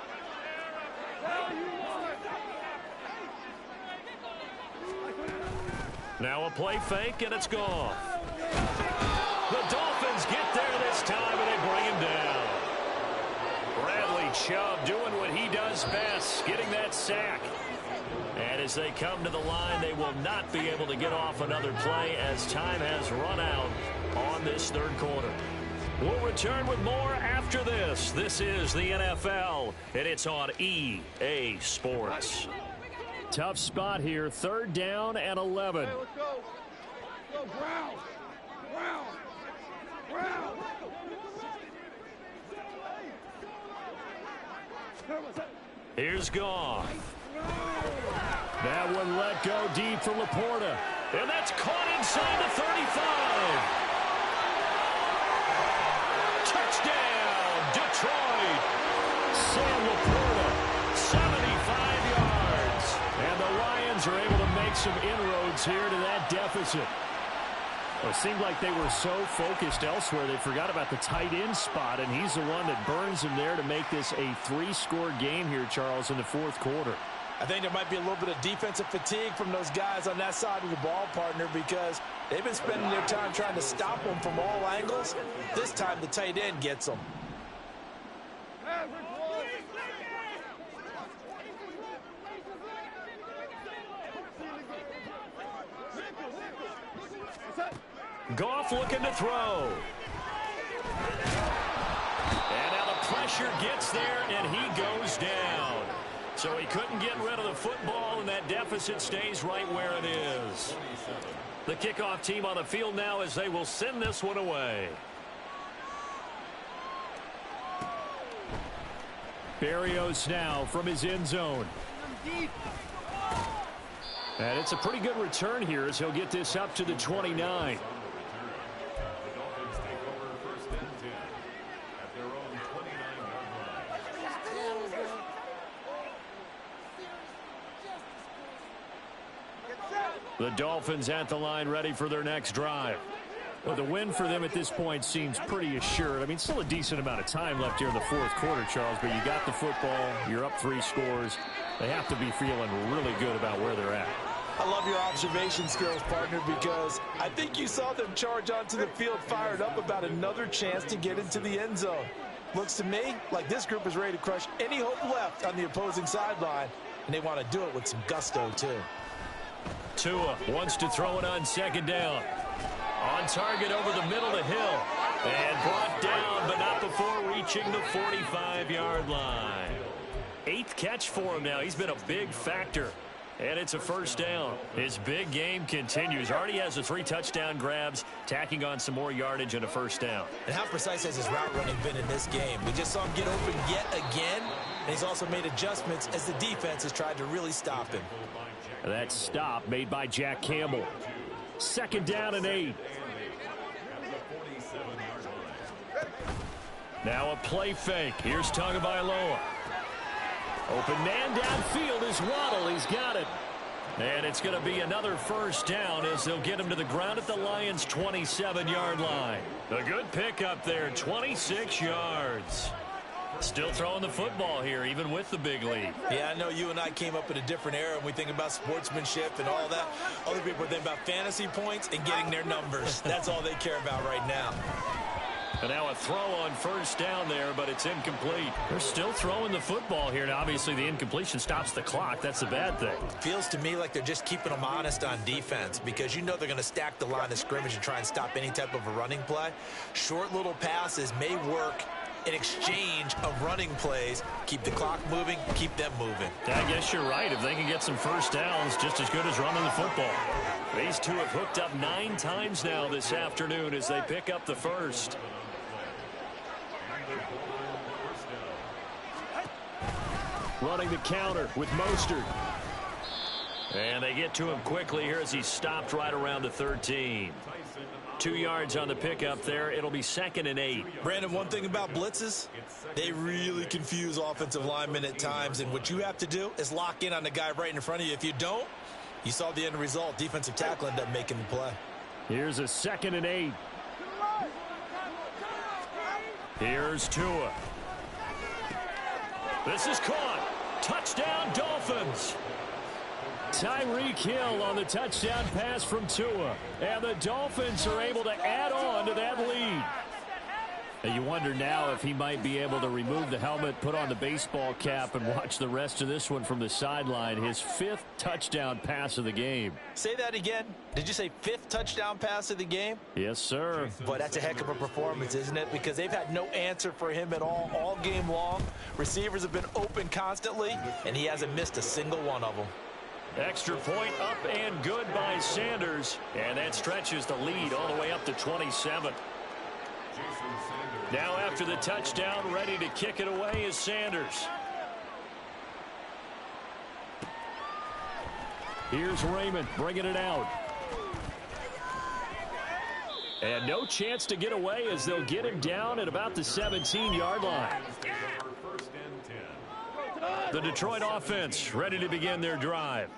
Now a play fake, and it's gone. The Dolphins get there this time, and they bring him down. Bradley Chubb doing what he does best, getting that sack. And as they come to the line, they will not be able to get off another play as time has run out on this 3rd quarter. We'll return with more after this. This is the NFL, and it's on EA Sports. Tough spot here. 3rd down and 11. Hey, let's go. Let's go, Brown. Brown. Brown. Here's Goff. That one let go deep for Laporta. And that's caught inside the 35. Touchdown, Detroit. Sam Laporta, 75 yards. And the Lions are able to make some inroads here to that deficit. Well, it seemed like they were so focused elsewhere they forgot about the tight end spot, and he's the one that burns them there to make this a 3-score game here, Charles, in the fourth quarter. I think there might be a little bit of defensive fatigue from those guys on that side of the ball, partner, because they've been spending their time trying to stop them from all angles. This time the tight end gets them. Goff looking to throw. And now the pressure gets there, and he goes down. So he couldn't get rid of the football, and that deficit stays right where it is. The kickoff team on the field now as they will send this one away. Berrios now from his end zone. And it's a pretty good return here as he'll get this up to the 29. The Dolphins at the line ready for their next drive. Well, the win for them at this point seems pretty assured. I mean, still a decent amount of time left here in the fourth quarter, Charles, but you got the football, you're up 3 scores. They have to be feeling really good about where they're at. I love your observation skills, partner, because I think you saw them charge onto the field fired up about another chance to get into the end zone. Looks to me like this group is ready to crush any hope left on the opposing sideline, and they want to do it with some gusto, too. Tua wants to throw it on second down. On target over the middle to Hill. And brought down, but not before reaching the 45-yard line. 8th catch for him now. He's been a big factor. And it's a first down. His big game continues. Already has the 3 touchdown grabs, tacking on some more yardage and a first down. And how precise has his route running been in this game? We just saw him get open yet again, and he's also made adjustments as the defense has tried to really stop him. That stop made by Jack Campbell. 2nd down and 8. Now a play fake. Here's Tagovailoa. Open man downfield is Waddle. He's got it. And it's going to be another first down as they'll get him to the ground at the Lions' 27-yard line. A good pickup there, 26 yards. Still throwing the football here, even with the big lead. Yeah, I know you and I came up in a different era when we think about sportsmanship and all that. Other people think about fantasy points and getting their numbers. That's all they care about right now. And now a throw on first down there, but it's incomplete. They're still throwing the football here. Now, obviously, the incompletion stops the clock. That's the bad thing. Feels to me like they're just keeping them honest on defense because you know they're going to stack the line of scrimmage and try and stop any type of a running play. Short little passes may work in exchange of running plays. Keep the clock moving, keep them moving. I guess you're right. If they can get some first downs, just as good as running the football. These two have hooked up 9 times now this afternoon as they pick up the first. Running the counter with Mostert. And they get to him quickly here as he's stopped right around the 13. 2 yards on the pickup there. It'll be 2nd and 8. Brandon, one thing about blitzes, they really confuse offensive linemen at times, and what you have to do is lock in on the guy right in front of you. If you don't, you saw the end result. Defensive tackle ended up making the play. Here's a 2nd and 8. Here's Tua. This is caught. Touchdown, Dolphins. Tyreek Hill on the touchdown pass from Tua. And the Dolphins are able to add on to that lead. And you wonder now if he might be able to remove the helmet, put on the baseball cap, and watch the rest of this one from the sideline. His 5th touchdown pass of the game. Say that again. Did you say 5th touchdown pass of the game? Yes, sir. Boy, that's a heck of a performance, isn't it? Because they've had no answer for him at all game long. Receivers have been open constantly, and he hasn't missed a single one of them. Extra point up and good by Sanders. And that stretches the lead all the way up to 27. Now after the touchdown, ready to kick it away is Sanders. Here's Raymond bringing it out. And no chance to get away as they'll get him down at about the 17-yard line. The Detroit offense ready to begin their drive.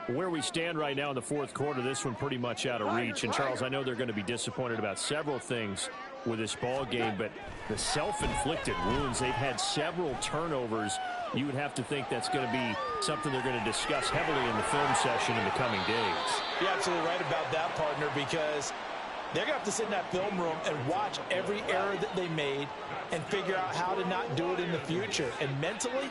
Where we stand right now in the fourth quarter, this one pretty much out of reach. And, Charles, I know they're going to be disappointed about several things with this ball game, but the self-inflicted wounds, they've had several turnovers. You would have to think that's going to be something they're going to discuss heavily in the film session in the coming days. You're absolutely right about that, partner, because they're going to have to sit in that film room and watch every error that they made and figure out how to not do it in the future. And mentally,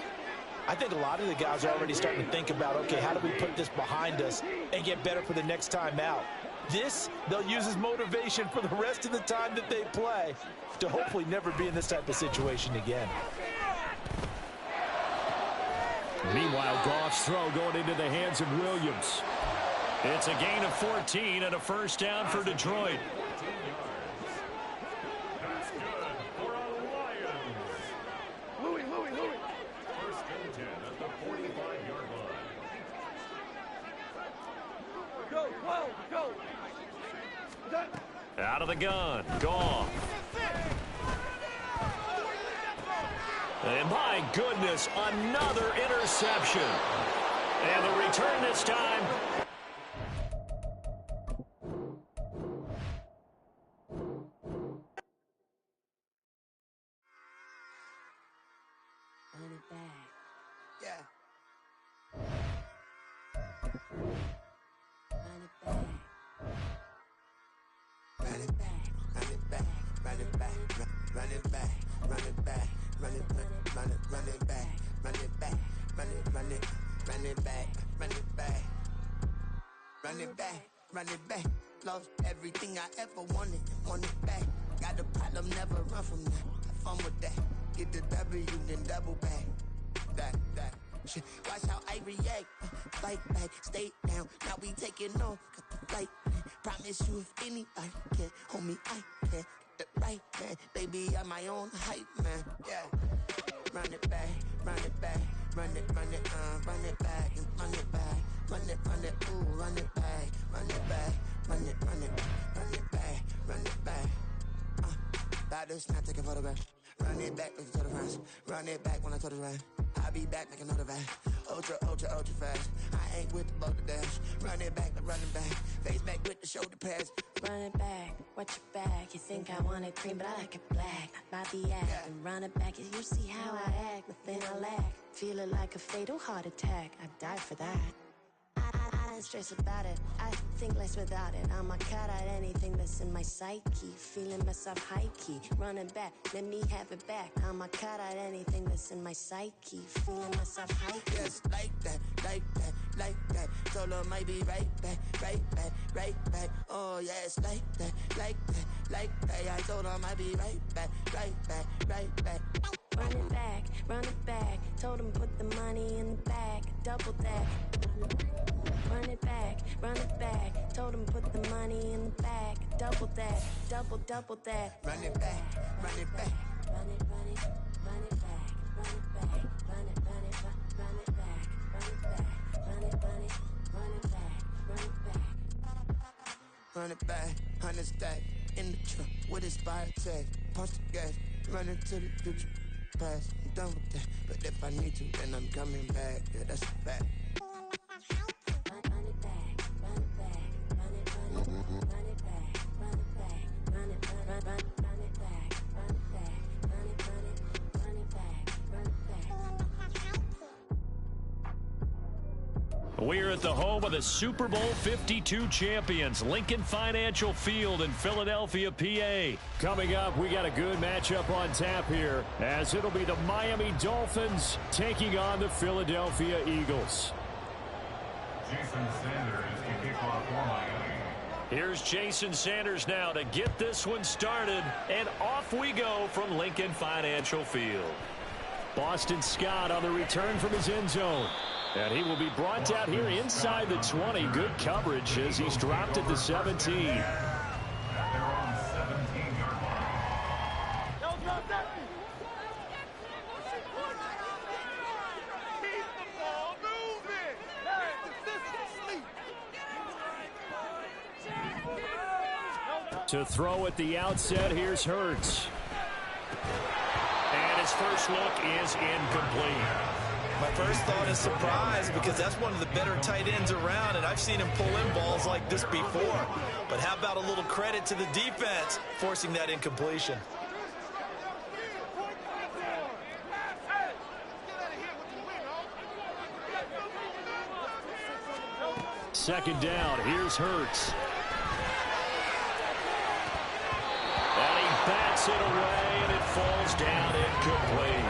I think a lot of the guys are already starting to think about, okay, how do we put this behind us and get better for the next time out? This, they'll use as motivation for the rest of the time that they play to hopefully never be in this type of situation again. Meanwhile, Goff's throw going into the hands of Williams. It's a gain of 14 and a first down for Detroit. Out of the gun, Goff. And my goodness, another interception. And the return this time. Run it back. Yeah. Run it back. Run it back, run it back, run it back, run it back, run it back, run it back, run it back, run it back, run it back, run it back, run it back, run it back. Lost everything I ever wanted it back. Got a problem, never run from that. Have fun with that. Get the W, then double back. That. Shit. Watch how I react. Fight back, stay down. Now we taking on. Got the fight. Promise you if anybody can, homie, I can. Get the right man, baby, I'm my own hype man. Yeah. Run it back, run it back, run it back, and run it back, run it, ooh, run it back, run it back, run it back, run it back. About to snap, take a photograph. Run it back, look to the front. Run it back when I told it right. I'll be back like another back. Ultra fast. I ain't with the boat to dash. Run it back, run it back. Face back with the shoulder pads. Run it back, watch your back. You think I want it cream, but I like it black. Bobby act and run it back. You see how I act, nothing I lack. Feel it like a fatal heart attack. I'd die for that. I don't stress about it. I think less without it. I'ma cut out anything that's in my psyche. Feeling myself high key. Running back, let me have it back. I'ma cut out anything that's in my psyche. Feeling myself high key. Yes, like that. Told her might be right back. Oh yes, like that. I told her might be right back. Run it back. Told him put the money in the bag. Double that. Run it back. Told him put the money in the bag. Double that. Double that. Run it back. Run it back. Run it back. Run it back. Run it back. Run it back. Run it back, 100 stack in the truck with his fire tag. Punch the gas, running to the future. Past, I'm done with that. But if I need to, then I'm coming back. Yeah, that's a fact. Run it back, run it back, run it back, run it back, run it back, run it back, run it back, run it back, run it back. We're at the home of the Super Bowl 52 champions, Lincoln Financial Field in Philadelphia, PA. Coming up, we got a good matchup on tap here, as it'll be the Miami Dolphins taking on the Philadelphia Eagles. Jason Sanders to kick off for Miami. Here's Jason Sanders now to get this one started, and off we go from Lincoln Financial Field. Boston Scott on the return from his end zone. And he will be brought out here inside the 20. Good coverage as he's dropped at the 17. They're on 17-yard line. Don't drop that. Keep the ball moving. Hey, the system sleep. To throw at the outset, here's Hurts. And his first look is incomplete. My first thought is surprise because that's one of the better tight ends around, and I've seen him pull in balls like this before. But how about a little credit to the defense forcing that incompletion? Second down, here's Hurts. And he bats it away, and it falls down incomplete.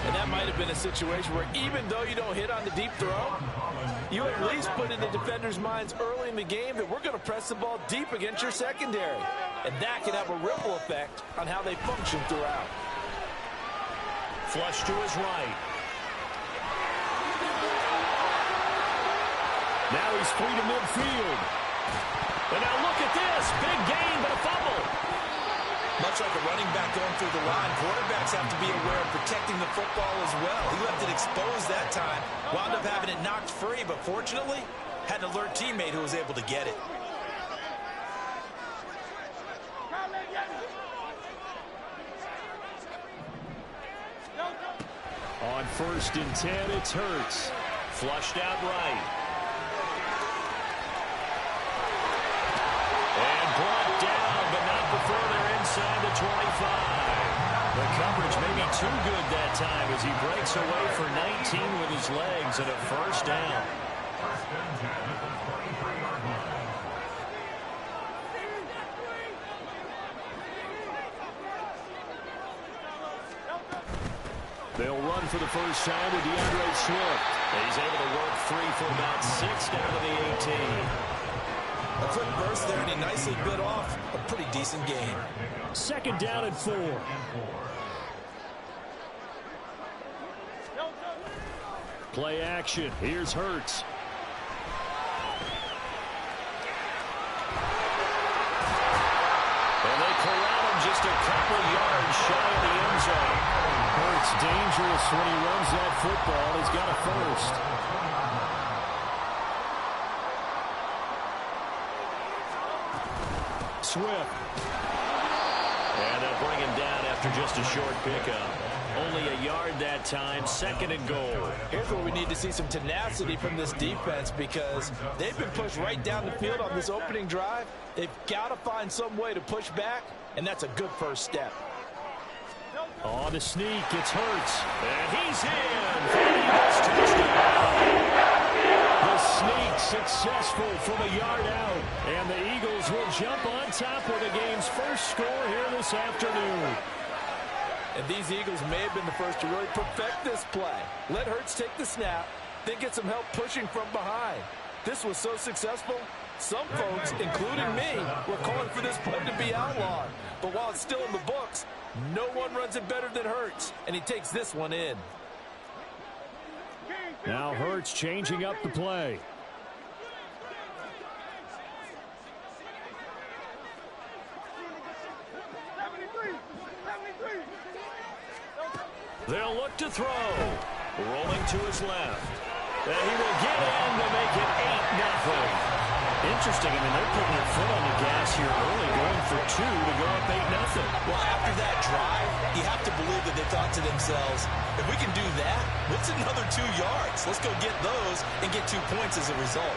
And that might have been a situation where even though you don't hit on the deep throw, you at least put in the defenders' minds early in the game that we're going to press the ball deep against your secondary. And that can have a ripple effect on how they function throughout. Flush to his right. Now he's free to midfield. And now look at this. Big gain, but a fumble. Much like a running back going through the line, quarterbacks have to be aware of protecting the football as well. He left it exposed that time, wound up having it knocked free, but fortunately, had an alert teammate who was able to get it. On 1st and 10, it's Hurts. Flushed out right. And brought down, but not before they're inside the 25. The coverage may be too good that time as he breaks away for 19 with his legs and a first down. They'll run for the first time with DeAndre Swift. He's able to work free for about 6 down to the 18. A quick burst there, and he nicely bit off a pretty decent gain. Second down and 4. Play action. Here's Hurts. And they corral him just a couple yards shy of the end zone. Hurts dangerous when he runs that football. He's got a first. Swift. And they'll bring him down after just a short pickup. Only a yard that time, 2nd and goal. Here's where we need to see some tenacity from this defense because they've been pushed right down the field on this opening drive. They've got to find some way to push back, and that's a good first step. On the sneak, it's Hurts. And he's in for the Eagles touchdown. The sneak successful from a yard out. And the Eagles will jump on top with the game's first score here this afternoon. And these Eagles may have been the first to really perfect this play. Let Hurts take the snap, then get some help pushing from behind. This was so successful, some folks, including me, were calling for this play to be outlawed. But while it's still in the books, no one runs it better than Hurts, and he takes this one in. Now Hurts changing up the play. They'll look to throw. Rolling to his left. And he will get in to make it 8-0. Interesting. I mean, they're putting their foot on the gas here early, going for 2 to go up 8-0. Well, after that drive, you have to believe that they thought to themselves, if we can do that, what's another 2 yards? Let's go get those and get 2 points as a result.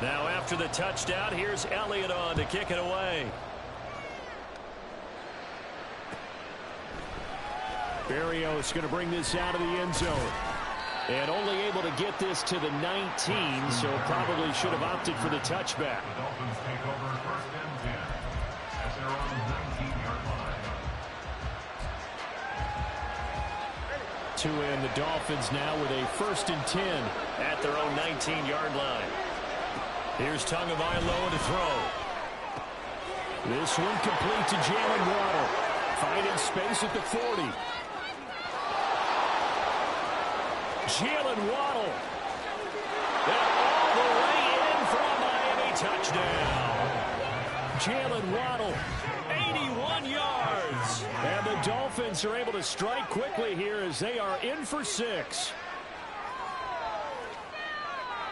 Now after the touchdown, here's Elliott on to kick it away. Berrios going to bring this out of the end zone. And only able to get this to the 19, so probably should have opted for the touchback. The Dolphins take over 1st and 10 at their own 19-yard line. To end the Dolphins now with a 1st and 10 At their own 19-yard line. Here's Tagovailoa to throw. This one complete to Jalen Waddle. Finding space at the 40. Jalen Waddle. And all the way in for a Miami touchdown. Jalen Waddle, 81 yards. And the Dolphins are able to strike quickly here as they are in for 6.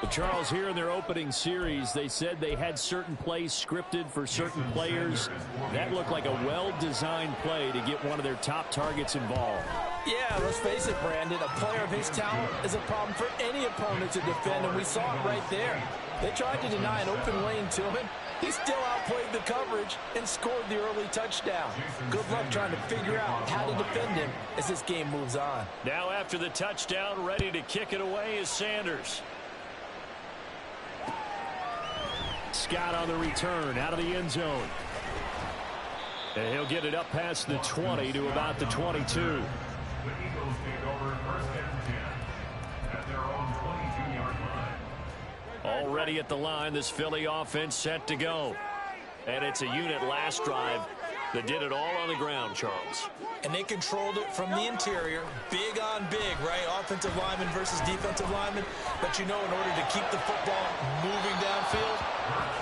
Well, Charles, here in their opening series, they said they had certain plays scripted for certain players. That looked like a well-designed play to get one of their top targets involved. Yeah, let's face it, Brandon. A player of his talent is a problem for any opponent to defend, and we saw it right there. They tried to deny an open lane to him. He still outplayed the coverage and scored the early touchdown. Good luck trying to figure out how to defend him as this game moves on. Now after the touchdown, ready to kick it away is Sanders. Scott on the return out of the end zone. And he'll get it up past the 20 to about the 22. The Eagles take over 1st and 10 at their own 22-yard line. Already at the line, this Philly offense set to go. And it's a unit last drive that did it all on the ground, Charles. And they controlled it from the interior, big on big, right? Offensive lineman versus defensive lineman. But you know, in order to keep the football moving downfield,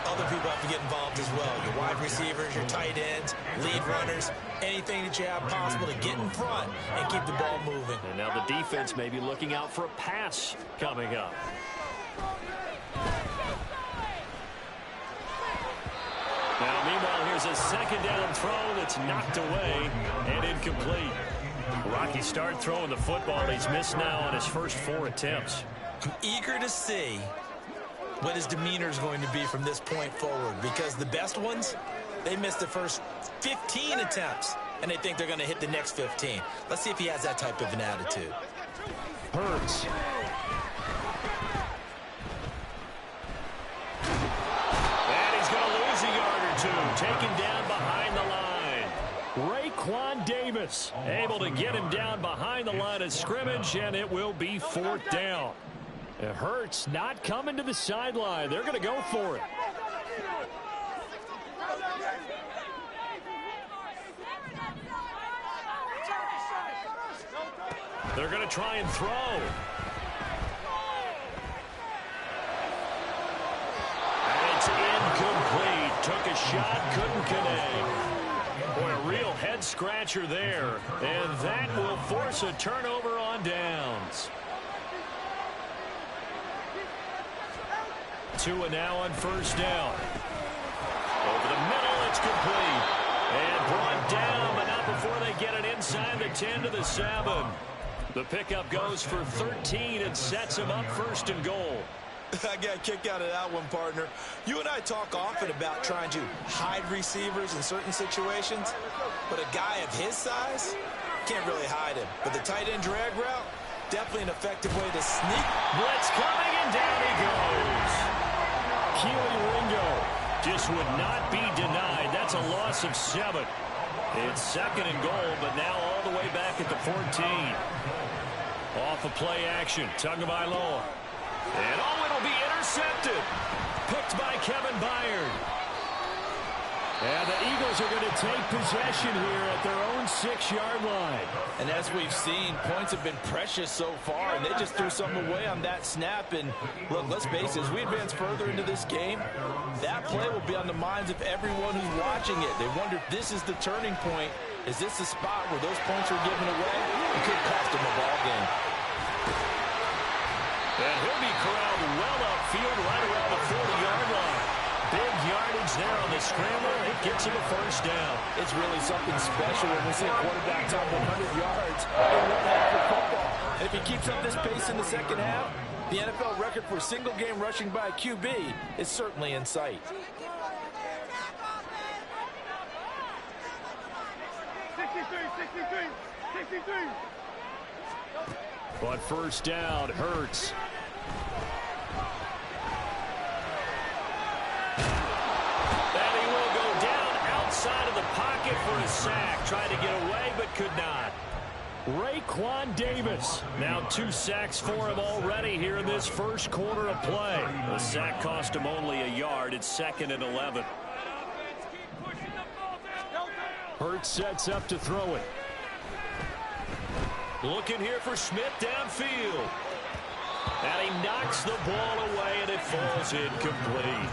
other people have to get involved as well. Your wide receivers, your tight ends, lead runners, anything that you have possible to get in front and keep the ball moving. And now the defense may be looking out for a pass coming up. Now, meanwhile, here's a second down throw that's knocked away and incomplete. Rocky start throwing the football. He's missed now on his first 4 attempts. I'm eager to see what his demeanor is going to be from this point forward, because the best ones, they missed the first 15 attempts, and they think they're going to hit the next 15. Let's see if he has that type of an attitude. Hurts. Taken down behind the line. Raekwon Davis able to get him down behind the line of scrimmage, and it will be 4th down. It hurts not coming to the sideline. They're going to go for it. They're going to try and throw. It's incomplete. Took a shot, couldn't connect. Boy, a real head-scratcher there. And that will force a turnover on downs. Tua now on 1st down. Over the middle, it's complete. And brought down, but not before they get it inside the 10 to the 7. The pickup goes for 13 and sets him up 1st and goal. I got a kick out of that one, partner. You and I talk often about trying to hide receivers in certain situations, but a guy of his size can't really hide him. But the tight end drag route, definitely an effective way to sneak. Blitz coming, and down he goes. Keely Ringo just would not be denied. That's a loss of 7. It's 2nd and goal, but now all the way back at the 14. Off of play action, Tagovailoa. And it'll be intercepted. Picked by Kevin Byard. And the Eagles are going to take possession here at their own 6-yard line. And as we've seen, points have been precious so far, and they just threw some away on that snap. And look, let's face it, as we advance further into this game, that play will be on the minds of everyone who's watching it. They wonder if this is the turning point. Is this the spot where those points are given away? It could cost them a ball game. And he'll be corralled well upfield right around the 40-yard line. Big yardage there on the scramble. It gets him a 1st down. It's really something special when we see a quarterback top 100 yards in one half of football. And if he keeps up this pace in the 2nd half, the NFL record for single-game rushing by a QB is certainly in sight. 63. But 1st down, Hurts. And he will go down outside of the pocket for a sack. Tried to get away, but could not. Raekwon Davis. Now 2 sacks for him already here in this 1st quarter of play. The sack cost him only a yard. It's 2nd and 11. Hurts sets up to throw it. Looking here for Smith downfield. And he knocks the ball away, and it falls incomplete.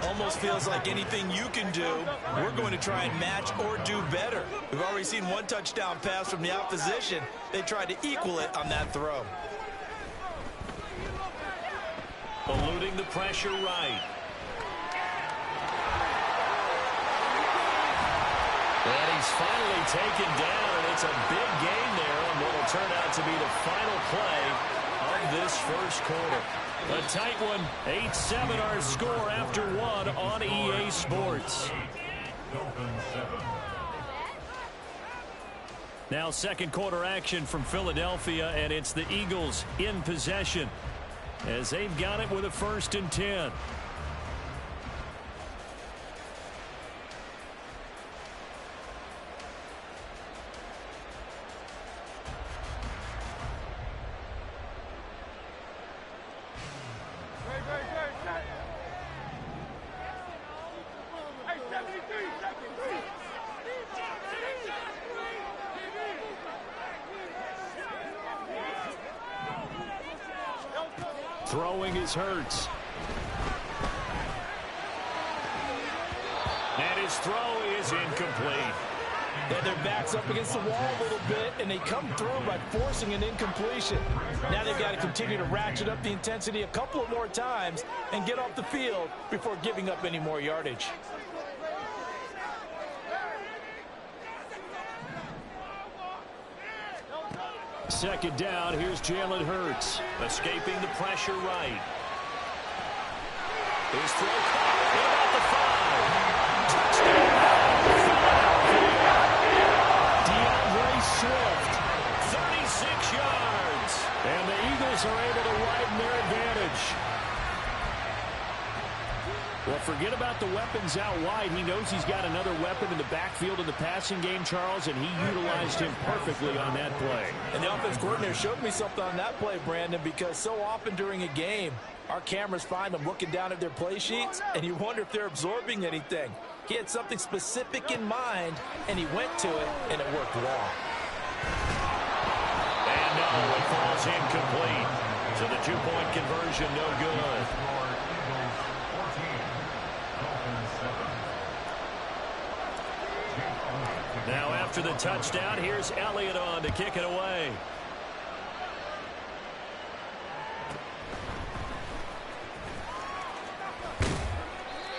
Almost feels like anything you can do, we're going to try and match or do better. We've already seen one touchdown pass from the opposition. They tried to equal it on that throw. Eluding the pressure right. And he's finally taken down, and it's a big gain there on what will turn out to be the final play of this first quarter. A tight one, 8-7 our score after one on EA Sports. Now second quarter action from Philadelphia, and it's the Eagles in possession as they've got it with a 1st and 10. Throwing is Hurts. And his throw is incomplete. And their back's up against the wall a little bit, and they come through by forcing an incompletion. Now they've got to continue to ratchet up the intensity a couple of more times and get off the field before giving up any more yardage. Second down, here's Jalen Hurts, escaping the pressure right. His throw caught about the 5. Touchdown, Philadelphia. DeAndre Swift, 36 yards. And the Eagles are able to widen their advantage. Well, forget about the weapons out wide. He knows he's got another weapon in the backfield in the passing game, Charles, and he utilized him perfectly on that play. And the offense coordinator showed me something on that play, Brandon, because so often during a game, our cameras find them looking down at their play sheets, and you wonder if they're absorbing anything. He had something specific in mind, and he went to it, and it worked well. And no, it falls incomplete. So the two-point conversion, no good. Now after the touchdown, here's Elliott on to kick it away.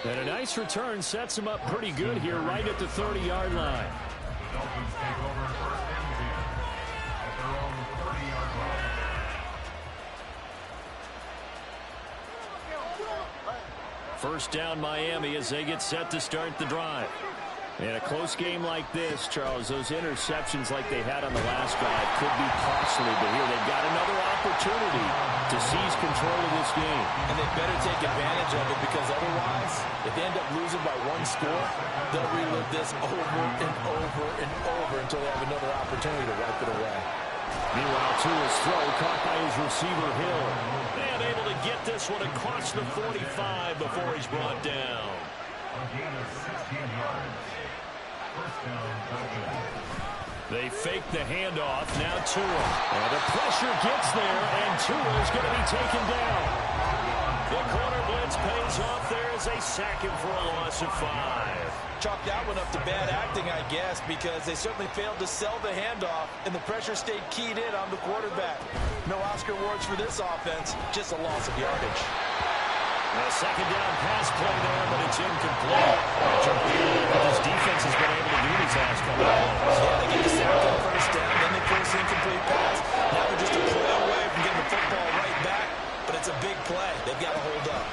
And a nice return sets him up pretty good here right at the 30-yard line. Dolphins take over 1st and 10 at their own 30-yard line. First down Miami as they get set to start the drive. In a close game like this, Charles, those interceptions like they had on the last drive could be costly, but here they've got another opportunity to seize control of this game. And they better take advantage of it, because otherwise, if they end up losing by 1 score, they'll relive this over and over and over until they have another opportunity to wipe it away. Meanwhile, Tua's throw caught by his receiver Hill. And able to get this one across the 45 before he's brought down. A gain of 16 yards. First down, They fake the handoff. Now Tua. And the pressure gets there, and Tua is going to be taken down. The corner blitz pays off there as they sack him for a loss of 5. Chalk that one up to bad acting, I guess, because they certainly failed to sell the handoff, and the pressure stayed keyed in on the quarterback. No Oscar awards for this offense, just a loss of yardage. A second down pass play there, but it's incomplete. What this defense has been able to do these last couple of games. Yeah, they get the sack on first down, then they force the incomplete pass. Now they're just a play away from getting the football right back, but it's a big play. They've got to hold up.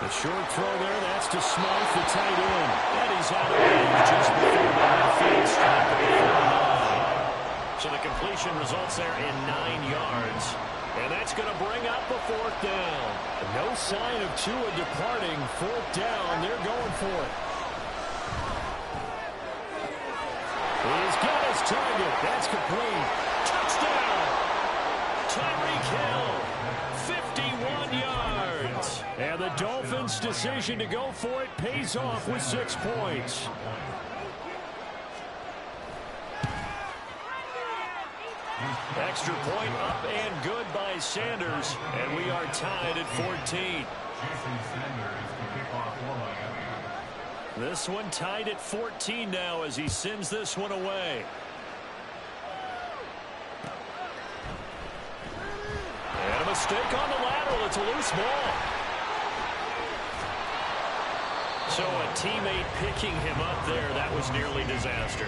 The short throw there, that's to Smythe, the tight end. And he's out of range just before the midfield stripe of the 49. So the completion results there in 9 yards. And that's going to bring up a 4th down. No sign of Tua departing. 4th down, they're going for it. He's got his target. That's complete. Touchdown! Tyreek Hill, 51 yards. And the Dolphins' decision to go for it pays off with 6 points. Extra point up and good by Sanders, and we are tied at 14. This one tied at 14 now as he sends this one away. And a mistake on the lateral. It's a loose ball. So a teammate picking him up there, that was nearly disaster.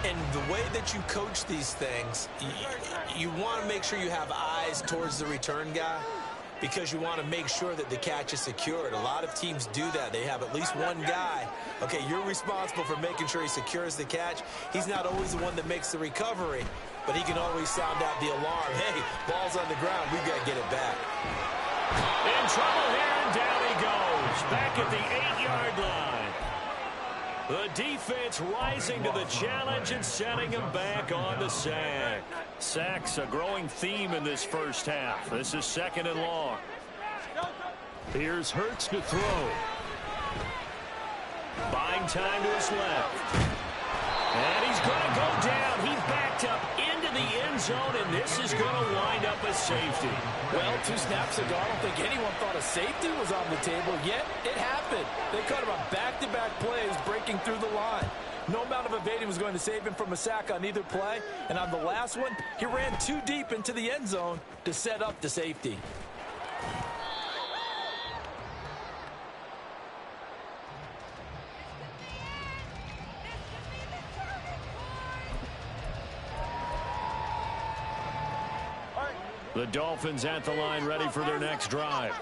And the way that you coach these things, you want to make sure you have eyes towards the return guy because you want to make sure that the catch is secured. A lot of teams do that. They have at least one guy. Okay, you're responsible for making sure he secures the catch. He's not always the one that makes the recovery, but he can always sound out the alarm. Hey, ball's on the ground. We've got to get it back. In trouble here, and down he goes. Back at the 8-yard line. The defense rising to the challenge and setting him back on the sack. Sacks a growing theme in this first half. This is 2nd and long. Here's Hurts to throw. Buying time to his left. And he's going to go down. He backed up into the end zone, and this is going to wind up a safety. Well, 2 snaps ago, I don't think anyone thought a safety was on the table, yet it happened. They caught him on back-to-back plays breaking through the line. No amount of evading was going to save him from a sack on either play, and on the last one, he ran too deep into the end zone to set up the safety. The Dolphins at the line ready for their next drive.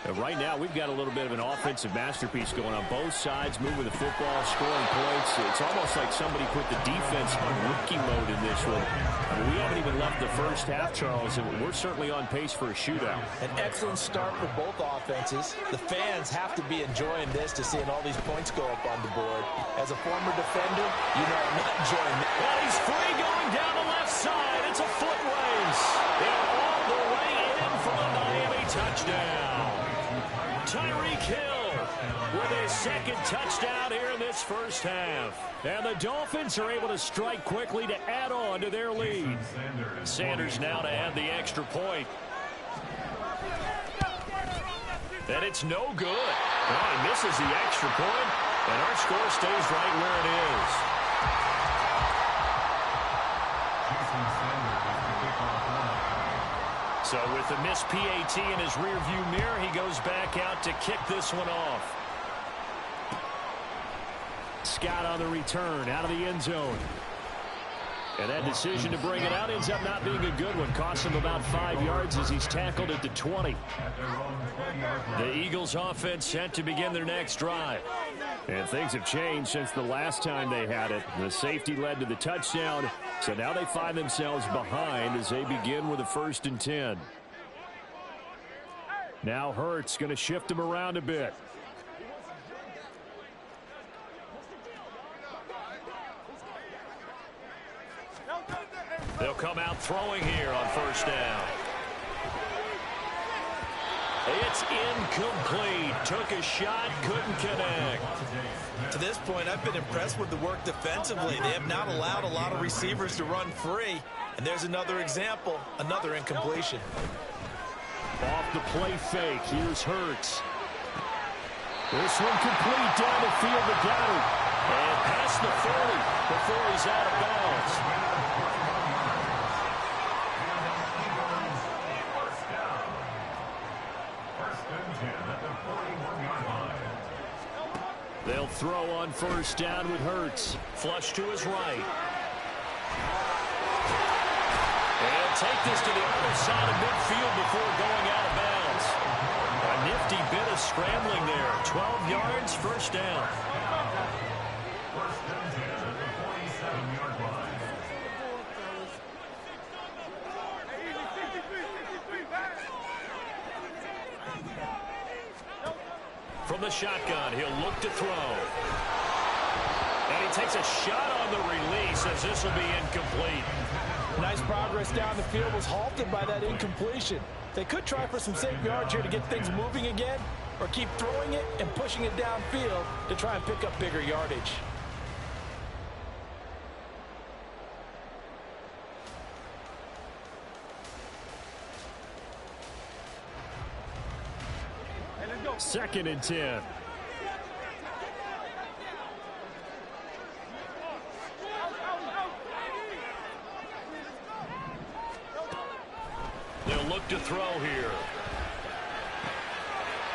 And right now, we've got a little bit of an offensive masterpiece going on both sides, moving the football, scoring points. It's almost like somebody put the defense on rookie mode in this one. I mean, we haven't even left the first half, Charles, and we're certainly on pace for a shootout. An excellent start for both offenses. The fans have to be enjoying this to seeing all these points go up on the board. As a former defender, you know I'm not enjoying that. Well, he's free going down the left side. It's a foot race. They're all the way in for the Miami touchdown. Tyreek Hill with his 2nd touchdown here in this first half. And the Dolphins are able to strike quickly to add on to their lead. Sanders now to add the extra point. And it's no good. Well, he misses the extra point, and our score stays right where it is. So with the missed PAT in his rearview mirror, he goes back out to kick this one off. Scott on the return, out of the end zone. And that decision to bring it out ends up not being a good one. Costs him about 5 yards as he's tackled at the 20. The Eagles offense set to begin their next drive. And things have changed since the last time they had it. The safety led to the touchdown, so now they find themselves behind as they begin with a 1st and 10. Now Hurts going to shift him around a bit. They'll come out throwing here on 1st down. It's incomplete. Took a shot, couldn't connect. To this point, I've been impressed with the work defensively. They have not allowed a lot of receivers to run free. And there's another example, another incompletion. Off the play fake, here's Hurts. This one complete down the field to got him. And past the 40 before he's out of bounds. They'll throw on 1st down with Hurts. Flush to his right. And take this to the other side of midfield before going out of bounds. A nifty bit of scrambling there. 12 yards, 1st down. From the shotgun, he'll look to throw. And he takes a shot on the release as this will be incomplete. Nice progress down the field was halted by that incompletion. They could try for some safe yards here to get things moving again, or keep throwing it and pushing it downfield to try and pick up bigger yardage. 2nd and 10. They'll look to throw here.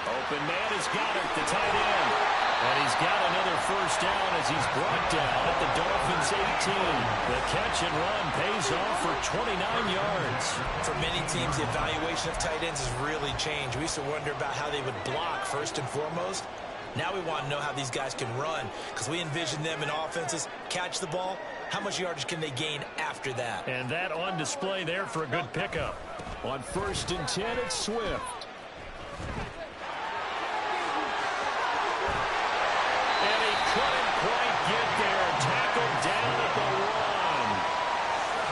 Open man has got it, the tight end. And he's got another first down as he's brought down at the Dolphins' 18. The catch and run pays off for 29 yards. For many teams, the evaluation of tight ends has really changed. We used to wonder about how they would block first and foremost. Now we want to know how these guys can run, because we envision them in offenses catch the ball. How much yardage can they gain after that? And that on display there for a good pickup. On 1st and 10, it's Swift. And he couldn't quite get there. Tackled down at the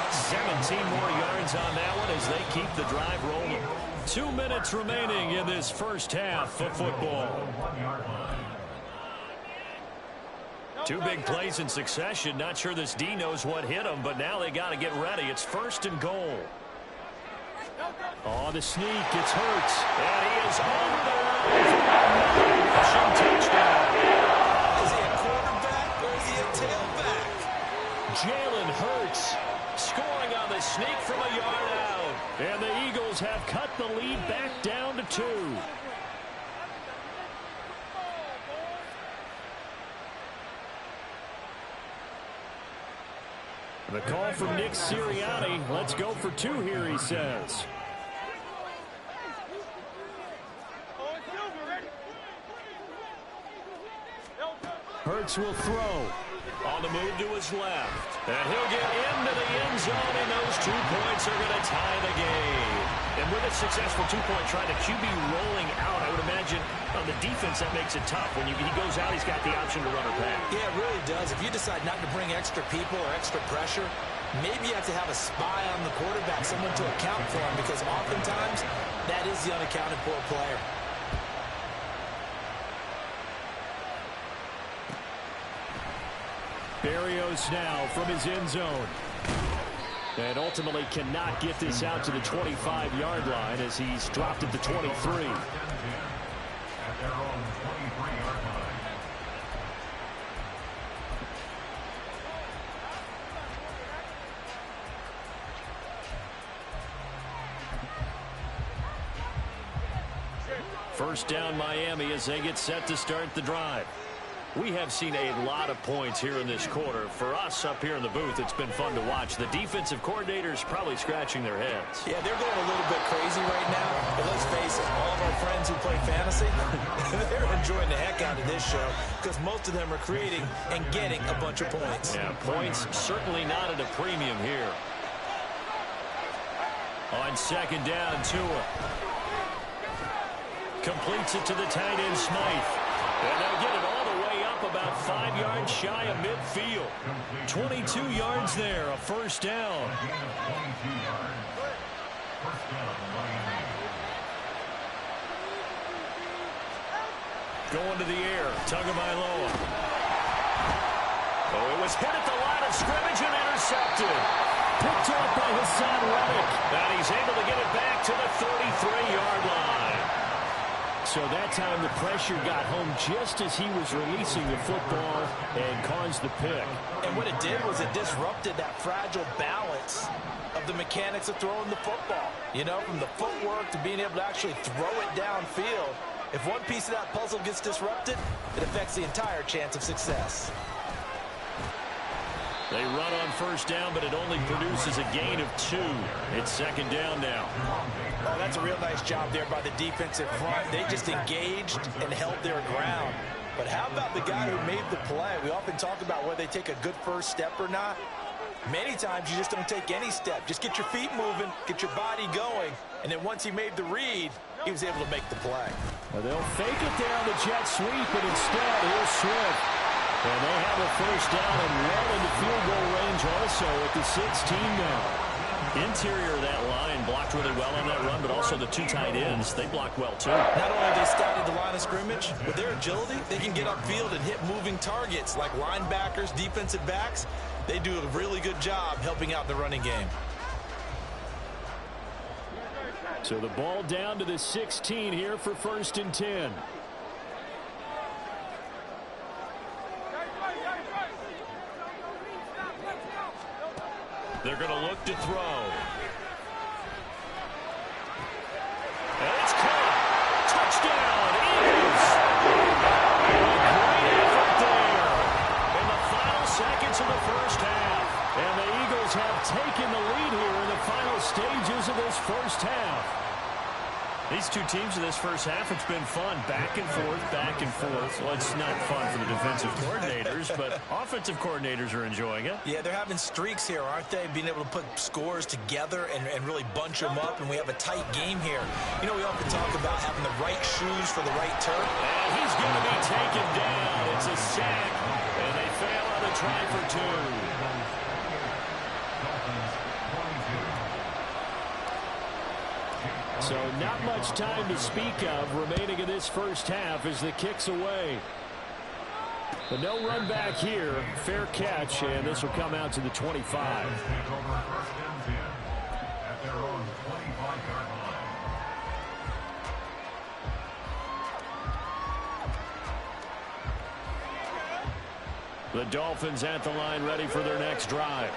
1. 17 more yards on that one as they keep the drive rolling. 2 minutes remaining in this first half of football. 2 big plays in succession. Not sure this D knows what hit him, but now they got to get ready. It's 1st and goal. Oh, the sneak. It's Hurts. And he is over the line for another rushing touchdown. Is he a quarterback or is he a tailback? Jalen Hurts scoring on the sneak from a yard out. And the Eagles have cut the lead back down to 2. The call from Nick Sirianni. Let's go for 2 here, he says. Hurts will throw. On the move to his left. And he'll get into the end zone, and those 2 points are going to tie the game. And with a successful 2-point try, the QB rolling out, I would imagine on the defense that makes it tough. When he goes out, he's got the option to run or pass. Yeah, it really does. If you decide not to bring extra people or extra pressure, maybe you have to have a spy on the quarterback, someone to account for him, because oftentimes that is the unaccounted for player. Berrios now from his end zone. And ultimately cannot get this out to the 25-yard line as he's dropped at the 23. At their own 23-yard line. First down Miami as they get set to start the drive. We have seen a lot of points here in this quarter. For us up here in the booth, it's been fun to watch. The defensive coordinators probably scratching their heads. Yeah, they're going a little bit crazy right now. But let's face it, all of our friends who play fantasy, they're enjoying the heck out of this show because most of them are creating and getting a bunch of points. Yeah, points certainly not at a premium here. On 2nd down, Tua completes it to the tight end, Smythe. And they'll get it all the way up about 5 yards shy of midfield. 22 yards there, a first down. Going to the air, Tagovailoa. Oh, it was hit at the line of scrimmage and intercepted. Picked up by Hassan Reddick. And he's able to get it back to the 33-yard line. So that time the pressure got home just as he was releasing the football and caused the pick. And what it did was it disrupted that fragile balance of the mechanics of throwing the football. You know, from the footwork to being able to actually throw it downfield. If one piece of that puzzle gets disrupted, it affects the entire chance of success. They run on first down, but it only produces a gain of 2. It's 2nd down now. Oh, that's a real nice job there by the defensive front. They just engaged and held their ground. But how about the guy who made the play? We often talk about whether they take a good first step or not. Many times you just don't take any step. Just get your feet moving, get your body going, and then once he made the read, he was able to make the play. Well, they'll fake it there on the jet sweep, and instead, here's Swift. And they have a first down and well into field goal range also at the 16 now. Interior of that line blocked really well on that run, but also the 2 tight ends, they blocked well too. Not only have they scouted the line of scrimmage, with their agility, they can get upfield and hit moving targets like linebackers, defensive backs. They do a really good job helping out the running game. So the ball down to the 16 here for 1st and 10. They're going to look to throw. And it's caught. Touchdown, Eagles. Great effort there in the final seconds of the first half. And the Eagles have taken the lead here in the final stages of this first half. These two teams in this first half, it's been fun. Back and forth, back and forth. Well, it's not fun for the defensive coordinators, but offensive coordinators are enjoying it. Yeah, they're having streaks here, aren't they? Being able to put scores together and really bunch them up, and we have a tight game here. You know, we often talk about having the right shoes for the right turf. And he's going to be taken down. It's a sack, and they fail on the try for 2. So not much time to speak of remaining in this first half as the kick's away. But no run back here. Fair catch, and this will come out to the 25. The Dolphins at the line ready for their next drive.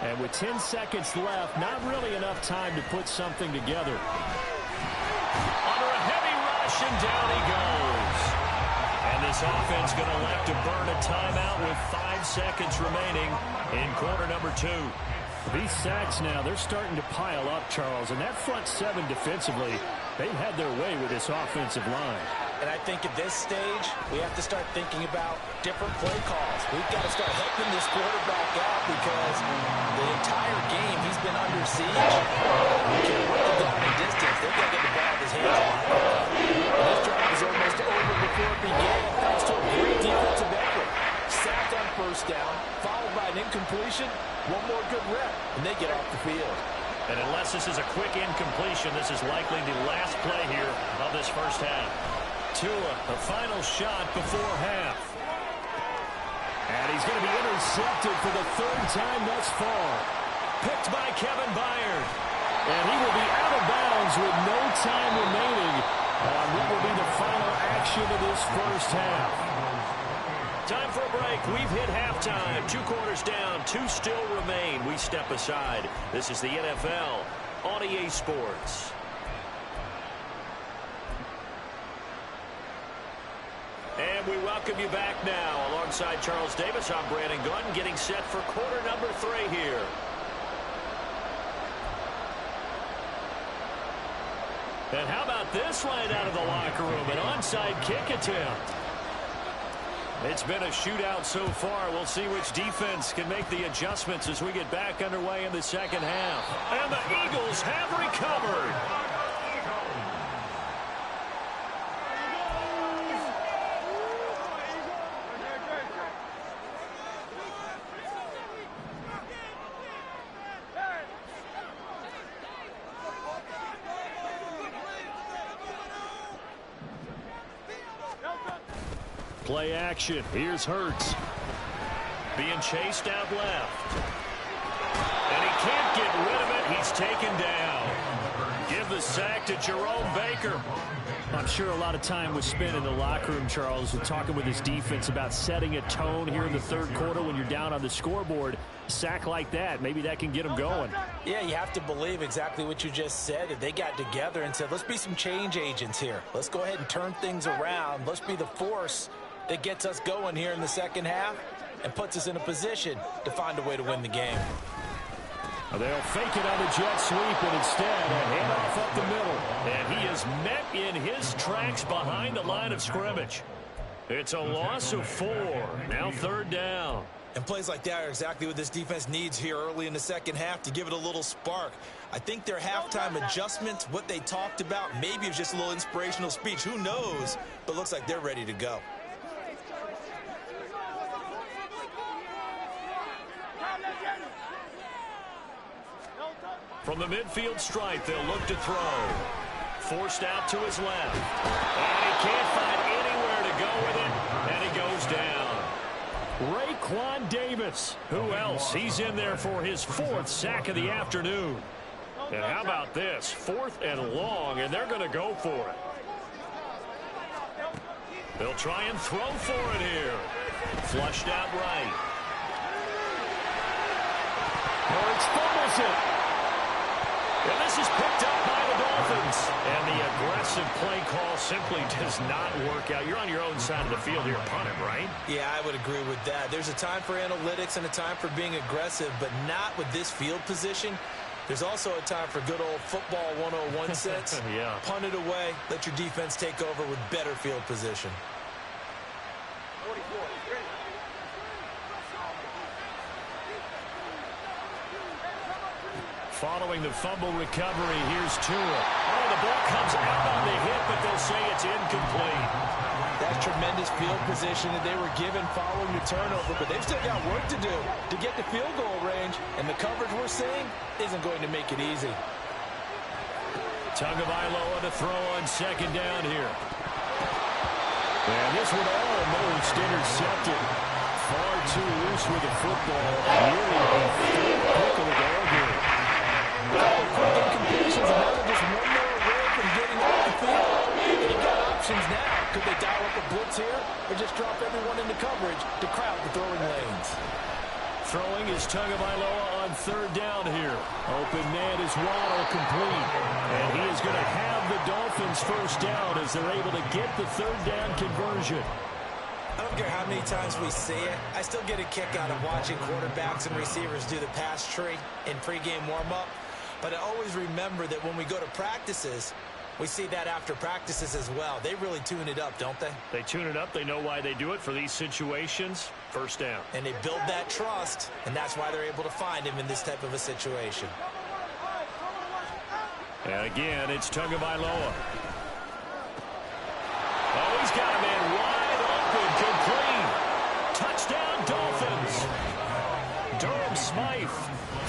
And with 10 seconds left, not really enough time to put something together. Under a heavy rush, and down he goes. And this offense going to elect to burn a timeout with 5 seconds remaining in quarter number 2. These sacks now, they're starting to pile up, Charles. And that front 7 defensively, they've had their way with this offensive line. And I think at this stage, we have to start thinking about different play calls. We've got to start helping this quarterback out because the entire game he's been under siege. We can't run him down the distance. They've got to get the ball in his hands. This drive is almost over before it began, thanks to a great defensive effort. Sacked on first down, followed by an incompletion. One more good rep, and they get off the field. And unless this is a quick incompletion, this is likely the last play here of this first half. Tua, the final shot before half. And he's going to be intercepted for the 3rd time thus far. Picked by Kevin Byard. And he will be out of bounds with no time remaining on what will be the final action of this first half. Time for a break. We've hit halftime. 2 quarters down. 2 still remain. We step aside. This is the NFL on EA Sports. And we welcome you back now. Alongside Charles Davis, I'm Brandon Gunn, getting set for quarter number 3 here. And how about this right out of the locker room? An onside kick attempt. It's been a shootout so far. We'll see which defense can make the adjustments as we get back underway in the second half. And the Eagles have recovered. Play action. Here's Hurts. Being chased out left. And he can't get rid of it. He's taken down. Give the sack to Jerome Baker. I'm sure a lot of time was spent in the locker room, Charles, and talking with his defense about setting a tone here in the 3rd quarter when you're down on the scoreboard. A sack like that, maybe that can get them going. Yeah, you have to believe exactly what you just said, that they got together and said, let's be some change agents here. Let's go ahead and turn things around. Let's be the force that gets us going here in the second half and puts us in a position to find a way to win the game. They'll fake it on the jet sweep, and instead a handoff up the middle. And he is met in his tracks behind the line of scrimmage. It's a loss of 4. Now 3rd down. And plays like that are exactly what this defense needs here early in the second half to give it a little spark. I think their halftime adjustments, what they talked about, maybe it was just a little inspirational speech. Who knows? But looks like they're ready to go. From the midfield stripe, they'll look to throw. Forced out to his left. And he can't find anywhere to go with it, and he goes down. Raekwon Davis. Who else? He's in there for his 4th sack of the afternoon. And how about this? 4th and long, and they're going to go for it. They'll try and throw for it here. Flushed out right. Hurts fumbles it. And this is picked up by the Dolphins. And the aggressive play call simply does not work out. You're on your own side of the field here. Punt it, right? Yeah, I would agree with that. There's a time for analytics and a time for being aggressive, but not with this field position. There's also a time for good old football 101 sense. Yeah. Punt it away. Let your defense take over with better field position. Following the fumble recovery, here's Tua. Oh, the ball comes out on the hit, but they'll say it's incomplete. That's tremendous field position that they were given following the turnover, but they've still got work to do to get the field goal range, and the coverage we're seeing isn't going to make it easy. Tagovailoa to throw on 2nd down here. And this one almost intercepted. Far too loose with the football. Nearly a pick of the ball game. Quick incompletions, and now they're just one more away from getting off the field. And you've got options now. Could they dial up a blitz here, or just drop everyone into coverage to crowd the throwing lanes? Throwing is Tagovailoa on 3rd down here. Open man is Waddle, complete. And he is going to have the Dolphins 1st down as they're able to get the 3rd down conversion. I don't care how many times we see it. I still get a kick out of watching quarterbacks and receivers do the pass tree in pregame warm-up. But I always remember that when we go to practices, we see that after practices as well. They really tune it up, don't they? They tune it up. They know why they do it for these situations. 1st down. And they build that trust, and that's why they're able to find him in this type of a situation. And again, it's Tagovailoa. Oh, he's got a man wide open, complete. Touchdown, Dolphins. Durham Smythe,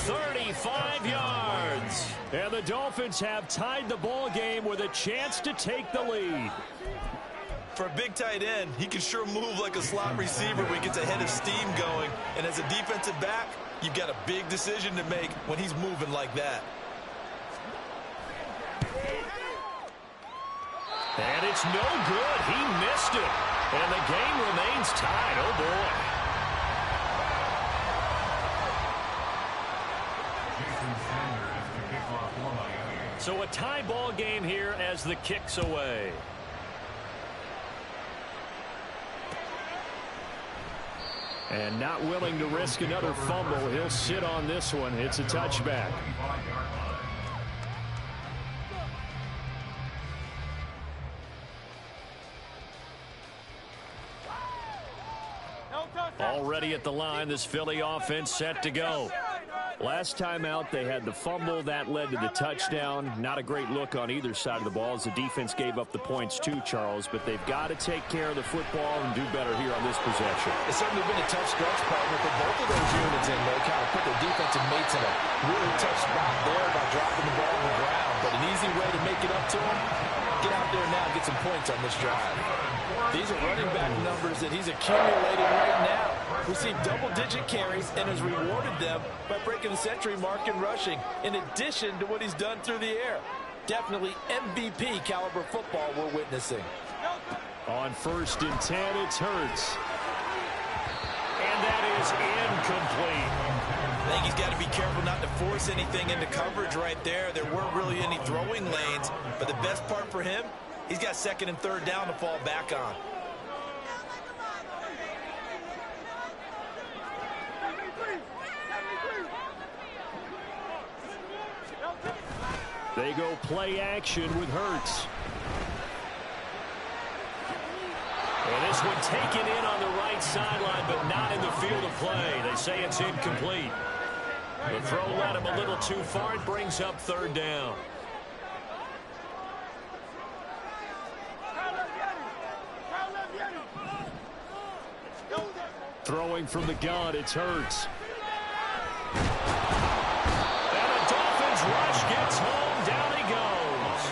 35 yards. And the Dolphins have tied the ball game with a chance to take the lead. For a big tight end, he can sure move like a slot receiver when he gets a head of steam going. And as a defensive back, you've got a big decision to make when he's moving like that. And it's no good. He missed it. And the game remains tied. Oh, boy. So a tie ball game here as the kick's away. And not willing to risk another fumble. He'll sit on this one. It's a touchback. Already at the line, this Philly offense set to go. Last time out, they had the fumble. That led to the touchdown. Not a great look on either side of the ball as the defense gave up the points too, Charles. But they've got to take care of the football and do better here on this possession. It's certainly been a tough stretch, partner, for both of those units in. They kind of put their defensive mates in a really tough spot there by dropping the ball on the ground. But an easy way to make it up to them, get out there now and get some points on this drive. These are running back numbers that he's accumulating right now. Received double-digit carries and has rewarded them by breaking the century mark in rushing, in addition to what he's done through the air. Definitely MVP caliber football we're witnessing. On 1st and 10, it's Hurts. And that is incomplete. I think he's got to be careful not to force anything into coverage right there. There weren't really any throwing lanes, but the best part for him, he's got 2nd and 3rd down to fall back on. They go play action with Hurts. And this one taken in on the right sideline, but not in the field of play. They say it's incomplete. The throw led him a little too far. It brings up 3rd down. Throwing from the gun, it's Hurts. And the Dolphins rush gets home. Down he goes.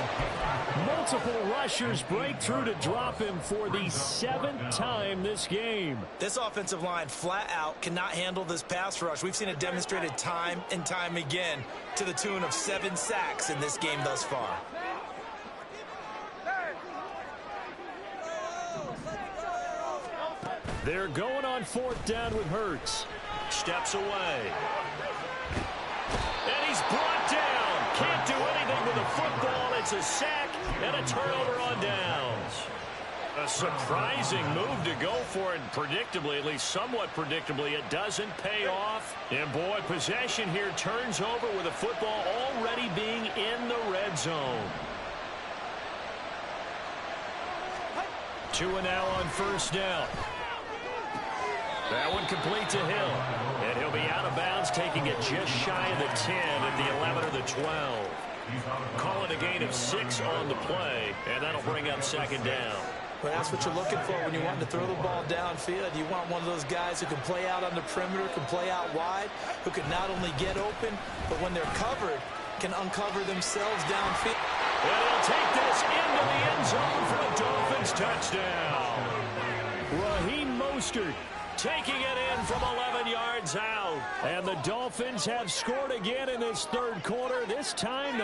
Multiple rushers break through to drop him for the 7th time this game. This offensive line flat out cannot handle this pass rush. We've seen it demonstrated time and time again to the tune of 7 sacks in this game thus far. They're going on 4th down with Hurts. Steps away. And he's brought down. Can't do anything with the football. It's a sack and a turnover on downs. A surprising move to go for it. Predictably, at least somewhat predictably, it doesn't pay off. And boy, possession here turns over with the football already being in the red zone. 2 now on 1st down. That one complete to Hill. And he'll be out of bounds, taking it just shy of the 10 at the 11 or the 12. Calling a gain of 6 on the play, and that'll bring up 2nd down. Well, that's what you're looking for when you want to throw the ball downfield. You want one of those guys who can play out on the perimeter, can play out wide, who can not only get open, but when they're covered, can uncover themselves downfield. And he'll take this into the end zone for a Dolphins touchdown. Raheem Mostert taking it in from 11 yards out. And the Dolphins have scored again in this 3rd quarter. This time the